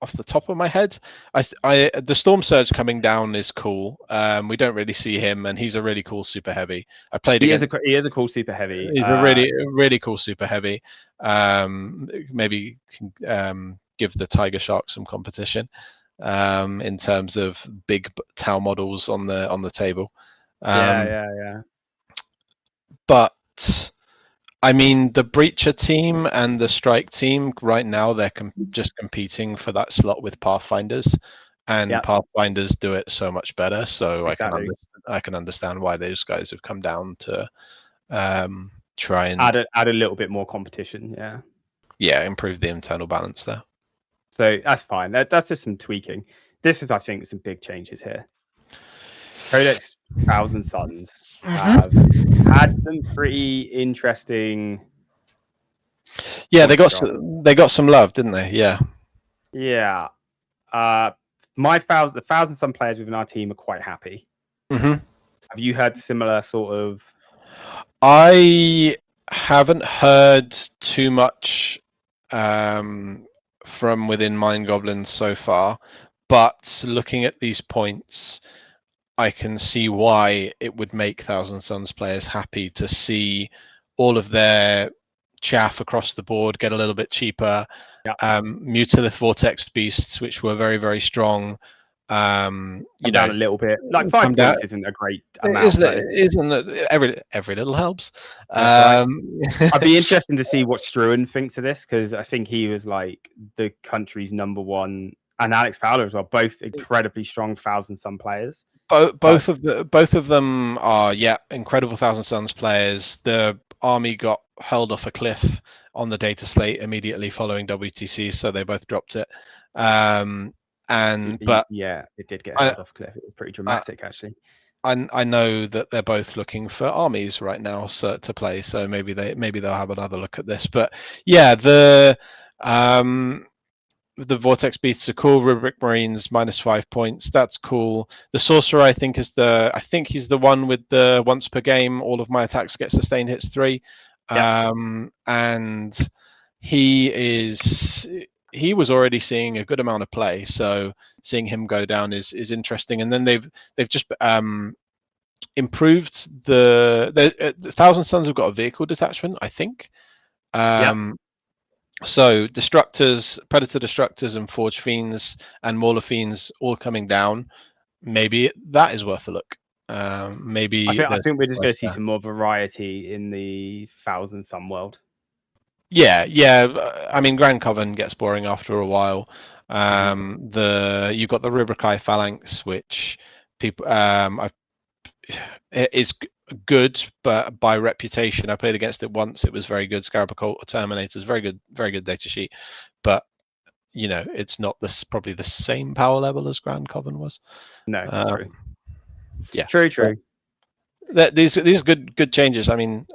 Off the top of my head, the Storm Surge coming down is cool. We don't really see him, and he's a really cool super heavy. I played He against. is a cool super heavy. He's a really cool super heavy. Maybe give the Tiger Shark some competition in terms of big Tau models on the table. Yeah. But I mean, the Breacher team and the Strike team right now, they're just competing for that slot with Pathfinders, and Pathfinders do it so much better. So exactly. I can understand why those guys have come down to try and add a little bit more competition. Yeah, improve the internal balance there. So that's fine. That's just some tweaking. This is, I think, some big changes here. Codex Thousand Suns have had some pretty interesting. Yeah, they got some love, didn't they? Yeah. Yeah. The Thousand Sun players within our team are quite happy. Have you heard similar sort of? I haven't heard too much from within Mind Goblins so far, but looking at these points, I can see why it would make Thousand Suns players happy to see all of their chaff across the board get a little bit cheaper. Mutalith Vortex Beasts, which were very, very strong, down a little bit. Like 5 points isn't a great amount. Isn't it? Every little helps. I'd be interested to see what Struan thinks of this, because I think he was like the country's #1, and Alex Fowler as well, both incredibly strong Thousand Sun players. Both of them are incredible Thousand Suns players. The army got hurled off a cliff on the data slate immediately following WTC, so they both dropped it. It did get hurled off a cliff. It was pretty dramatic, actually. I know that they're both looking for armies right now to play, so maybe they'll have another look at this. But yeah, the Vortex Beasts are cool. Rubric Marines -5 points. That's cool. The Sorcerer, I think he's the one with the once per game, all of my attacks get sustained hits 3. And he was already seeing a good amount of play, so seeing him go down is interesting. And then they've just improved the Thousand Suns have got a vehicle detachment, I think. So Destructors, Predator Destructors, and Forge Fiends and Mauler Fiends all coming down. Maybe that is worth a look. Maybe I think we're just going to see some more variety in the Thousand Sun world. Yeah. I mean, Grand Coven gets boring after a while. You've got the Rubricae Phalanx, which people is good, but by reputation, I played against it once. It was very good. Scarab Occult Terminators, very good data sheet, but it's not probably the same power level as Grand Coven was. No, true. Yeah, true. These good changes. I mean,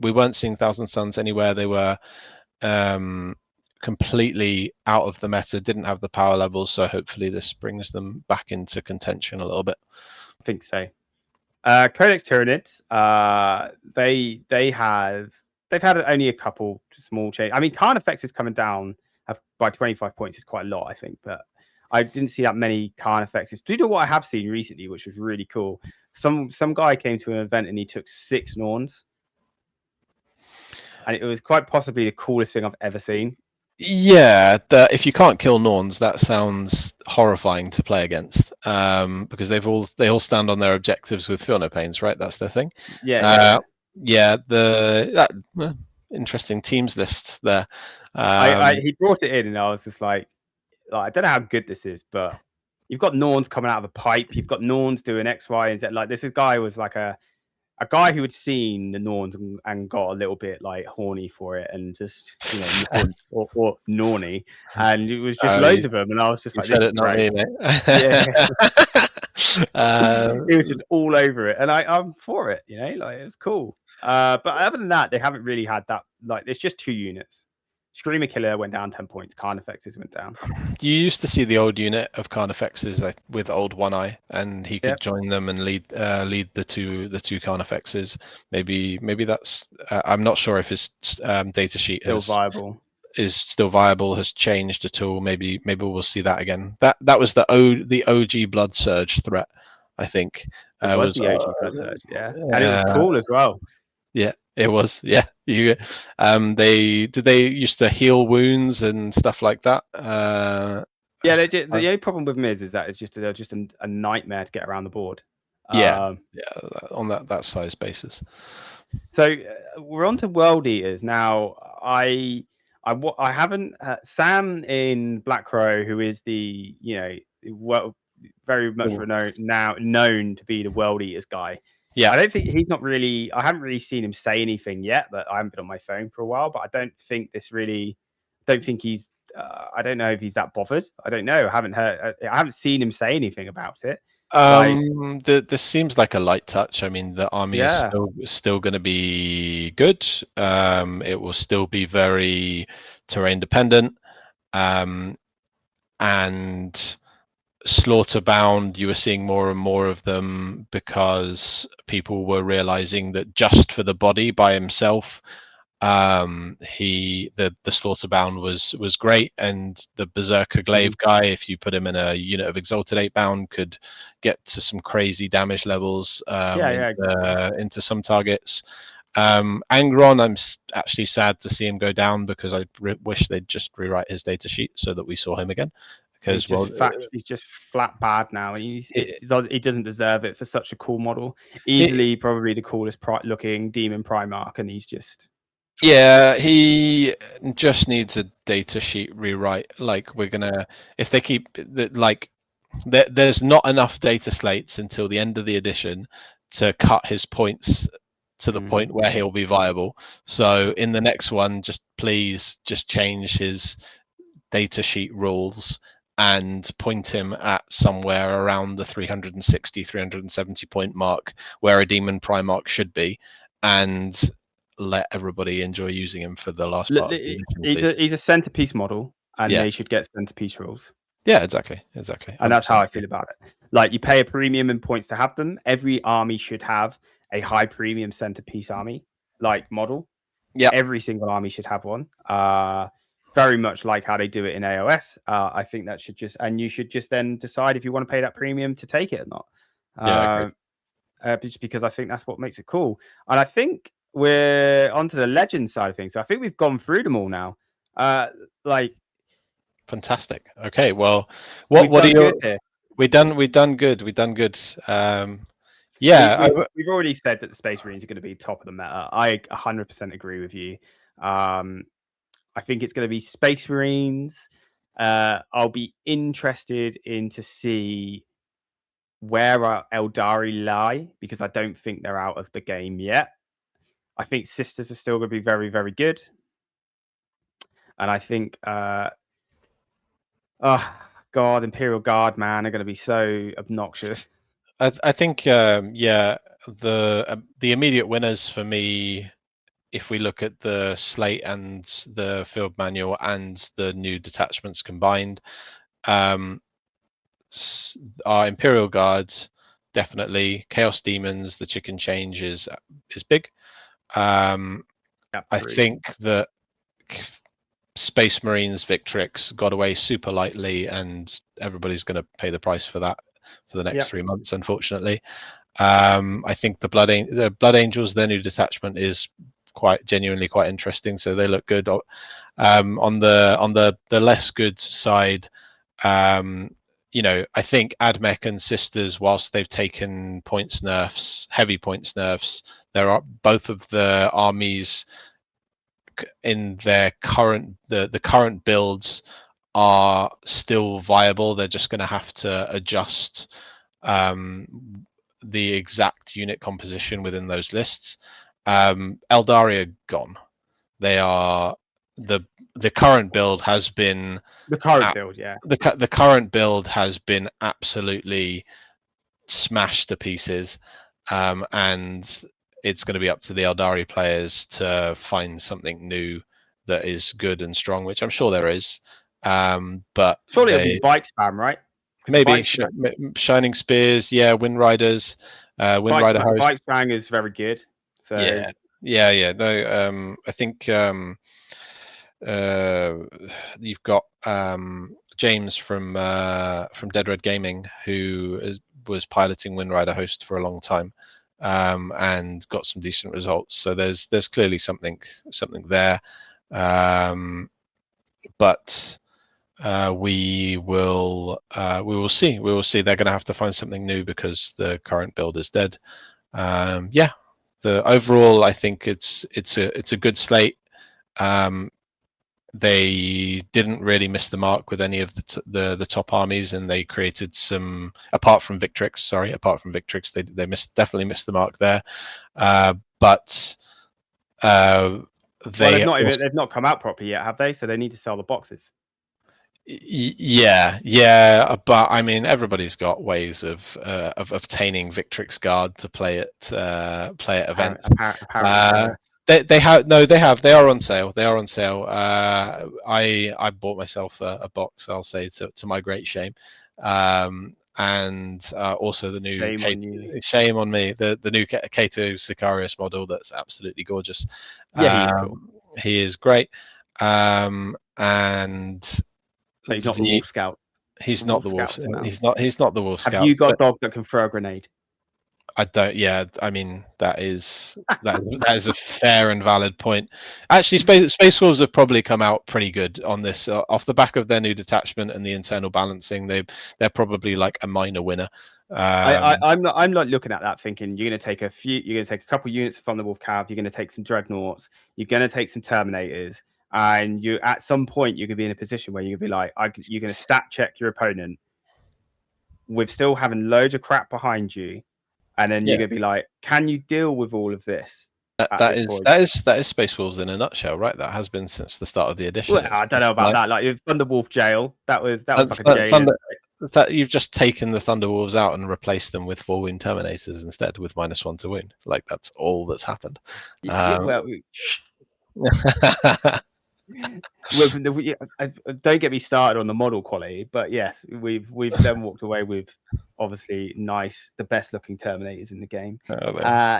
we weren't seeing Thousand Suns anywhere. They were completely out of the meta, didn't have the power levels, so hopefully this brings them back into contention a little bit. I think so. Codex Tyranids, they've had only a couple small change. I mean, Carnifex is coming down by 25 points is quite a lot, I think, but I didn't see that many Carnifexes. Do you know what I have seen recently, which was really cool? Some guy came to an event and he took 6 Norns, and it was quite possibly the coolest thing I've ever seen. Yeah, if you can't kill Norns, that sounds horrifying to play against, because they all stand on their objectives with Feel No Pains, right? That's their thing. interesting teams list there. He brought it in, and I was just like, I don't know how good this is, but you've got Norns coming out of a pipe. You've got Norns doing X, Y, and Z. Like this guy was like a guy who had seen the Norns and got a little bit like horny for it, and just Norn or Norny, and it was just loads of them, and I was just You like, this said is it, not great. me, mate. Yeah. Uh, It was just all over it, and I'm for it. Like it was cool. But other than that, they haven't really had that. Like, it's just 2 units. Screamer Killer went down 10 points. Carnifexes went down. You used to see the old unit of Carnifexes with old One Eye, and he could Yep. join them and lead the two Carnifexes. Maybe that's. I'm not sure if his data sheet Still viable. is still viable, has changed at all. Maybe we'll see that again. That was the OG Blood Surge threat, I think. It was the OG Blood Surge, yeah, and it was cool as well. Yeah, it was. Yeah, they used to heal wounds and stuff like that. Yeah, the only problem with them is that they're just a nightmare to get around the board. Yeah, on that size basis. So we're on to World Eaters now. I haven't Sam in Black Crow, who is the very much known to be the World Eaters guy. Yeah, I don't think he's not really. I haven't really seen him say anything yet, but I haven't been on my phone for a while. But I don't think he's. I don't know if he's that bothered. I don't know. I haven't heard. I haven't seen him say anything about it. This seems like a light touch. I mean, the army is still going to be good. It will still be very terrain dependent, and Slaughterbound, you were seeing more and more of them because people were realizing that just for the body by himself, the Slaughterbound was great, and the Berserker Glaive guy, if you put him in a unit of Exalted 8-bound, could get to some crazy damage levels into some targets. Angron, I'm actually sad to see him go down, because I wish they'd just rewrite his data sheet so that we saw him again. He's just flat bad now. He doesn't deserve it for such a cool model. Easily, probably the coolest looking Demon Primarch, and he's just. Yeah, he just needs a data sheet rewrite. Like, if they keep there's not enough data slates until the end of the edition to cut his points to the point where he'll be viable. So in the next one, please change his data sheet rules and point him at somewhere around the 360, 370 point mark, where a Demon Primarch should be, and let everybody enjoy using him for the last part of the edition, he's a centerpiece model, and they should get centerpiece rules. Yeah, exactly. 100%. And that's how I feel about it. Like, you pay a premium in points to have them. Every army should have a high premium centerpiece army model. Yeah, every single army should have one. Very much like how they do it in AOS. I think that you should just then decide if you want to pay that premium to take it or not. Just because I think that's what makes it cool. And I think we're onto the legend side of things. So I think we've gone through them all now. Fantastic. Okay, well, what are your? We've done good. Yeah, we've already said that the Space Marines are going to be top of the meta. I 100% agree with you. I think it's going to be Space Marines. I'll be interested to see where our Eldari lie, because I don't think they're out of the game yet. I think Sisters are still going to be very, very good. And I think, Imperial Guard, man, are going to be so obnoxious. I think, the immediate winners for me, if we look at the slate and the field manual and the new detachments combined, are Imperial Guards, definitely. Chaos Demons, the chicken change is big. I think that Space Marines Victrix got away super lightly, and everybody's going to pay the price for that for the next 3 months, unfortunately. I think the Blood Angels, their new detachment, is genuinely quite interesting, so they look good. On the less good side, I think Admech and Sisters, whilst they've taken points nerfs, heavy points nerfs, there are both of the armies in their current the current builds are still viable. They're just going to have to adjust the exact unit composition within those lists. Eldari are gone. They are the current build has been The current build, yeah. The current build has been absolutely smashed to pieces, and it's going to be up to the Eldari players to find something new that is good and strong, which I'm sure there is. But surely it'll be bike spam, right? Maybe Shining Spears, yeah, Wind Riders, Wind Rider Host. Bike spam is very good. So yeah. No, I think you've got James from Dead Red Gaming, who was piloting Wind Rider Host for a long time, and got some decent results. So there's clearly something there, but we will see. We will see. They're going to have to find something new because the current build is dead. Yeah, the overall, I think it's a good slate. They didn't really miss the mark with any of the top armies, and they created some. Apart from Victrix, they definitely missed the mark there. But they've not come out properly yet, have they? So they need to sell the boxes. Yeah, but I mean, everybody's got ways of obtaining Victrix Guard to play at events. They are on sale. They are on sale. I bought myself a box, I'll say, to my great shame. And also the new shame on me, the new Kato Sicarius model that's absolutely gorgeous. Yeah, he's cool. He is great. And but he's not the Wolf Scout. He's not the Wolf. He's not the Wolf Scout. Have you got a dog that can throw a grenade? I don't. Yeah, I mean that is a fair and valid point. Actually, Space Wolves have probably come out pretty good on this off the back of their new detachment and the internal balancing. They're probably like a minor winner. I'm not looking at that thinking you're going to take a couple units from the Wolf Cav. You're going to take some Dreadnoughts. You're going to take some Terminators. And you, at some point, you could be in a position where you could be like, you're going to stat check your opponent with still having loads of crap behind you, and then you're going to be like, can you deal with all of this? That is Space Wolves in a nutshell, right? That has been since the start of the edition. Well, I don't know about that. Like Thunderwolf Jail, that was like a jail. That you've just taken the Thunderwolves out and replaced them with 4-wound Terminators instead, with -1 to wound. Like that's all that's happened. Don't get me started on the model quality, but yes, we've then walked away with obviously the best looking Terminators in the game.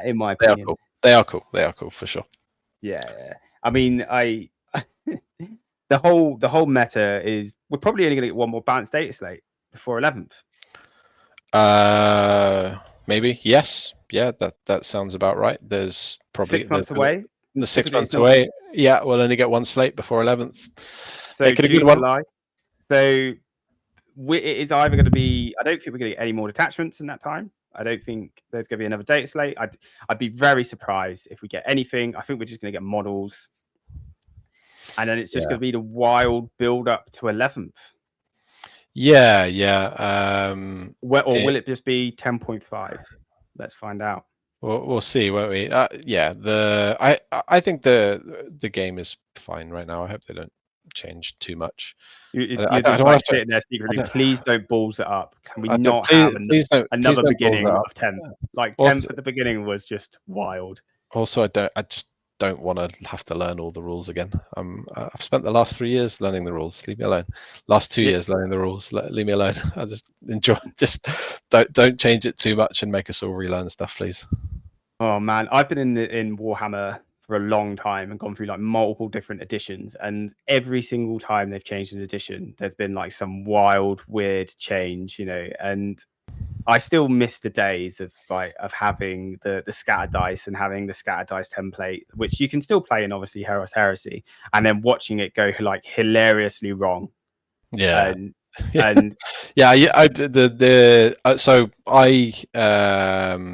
In my opinion, they are cool for sure. Yeah. I mean, the whole meta is we're probably only going to get one more balanced data slate before 11th. Maybe yes, yeah, that sounds about right. There's probably 6 months away. The 6 months away, yeah, we'll only get one slate before 11th. So June, July. So it is either going to be. I don't think we're going to get any more detachments in that time. I don't think there's going to be another data slate. I'd be very surprised if we get anything. I think we're just going to get models, and then it's just going to be the wild build up to 11th. Yeah. Will it just be 10.5? Let's find out. We'll see, won't we? I think the game is fine right now. I hope they don't change too much. You're just like sitting there secretly. Please don't balls it up. Can we not have another beginning of 10th? Like 10th at the beginning was just wild. Also, I just don't want to have to learn all the rules again. I've spent the last 3 years learning the rules. Leave me alone. Last 2 years learning the rules. Leave me alone. I just enjoy. Just don't change it too much and make us all relearn stuff, please. Oh man, I've been in Warhammer for a long time and gone through like multiple different editions, and every single time they've changed an edition, there's been like some wild, weird change, and I still miss the days of having the scatter dice and having the scatter dice template, which you can still play in obviously Heresy, and then watching it go like hilariously wrong. Yeah. And so I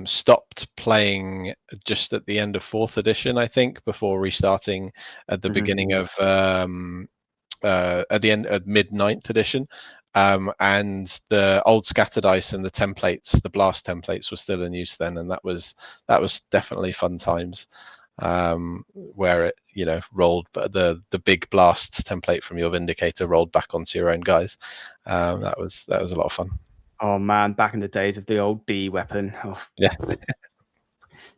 stopped playing just at the end of 4th edition, I think, before restarting at the beginning of at the end of mid 9th edition. And the old scatter dice and the templates, the blast templates, were still in use then, and that was definitely fun times. Where it rolled, but the big blast template from your Vindicator rolled back onto your own guys. That was a lot of fun. Oh man, back in the days of the old D weapon. Oh. Yeah.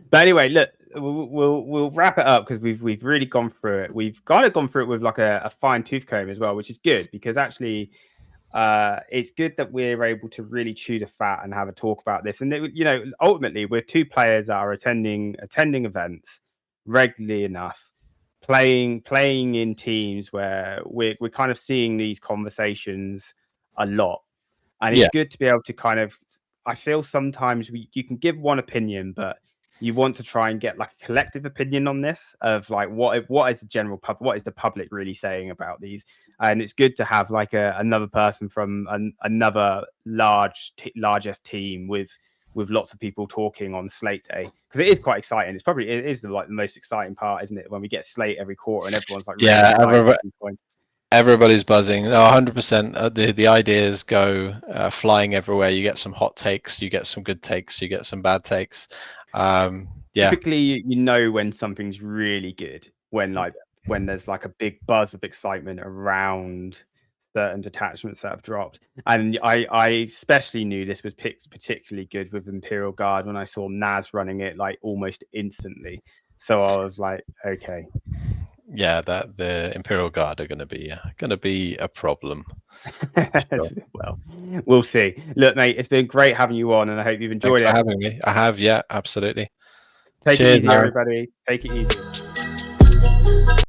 But anyway, look, we'll wrap it up because we've really gone through it. We've kind of gone through it with like a fine tooth comb as well, which is good because actually it's good that we're able to really chew the fat and have a talk about this. And ultimately, we're two players that are attending events regularly enough, playing in teams where we're kind of seeing these conversations a lot, and it's good to be able to kind of. I feel sometimes you can give one opinion, but you want to try and get like a collective opinion on this of like what is the general what is the public really saying about these. And it's good to have like another person from another largest team with lots of people talking on SLATE Day, because it is quite exciting. It is the most exciting part, isn't it, when we get SLATE every quarter and everyone's like really excited. Everybody's buzzing. 100%. The ideas go flying everywhere. You get some hot takes, you get some good takes, you get some bad takes. Typically, when something's really good when there's like a big buzz of excitement around certain detachments that have dropped. And I especially knew this was particularly good with Imperial Guard when I saw Naz running it like almost instantly. So I was like, okay. Yeah, that the Imperial Guard are going to be a problem. Sure. Well, we'll see. Look, mate, it's been great having you on, and I hope you've enjoyed Thanks for having me. I have, yeah, absolutely. Take it easy, everybody. Take it easy.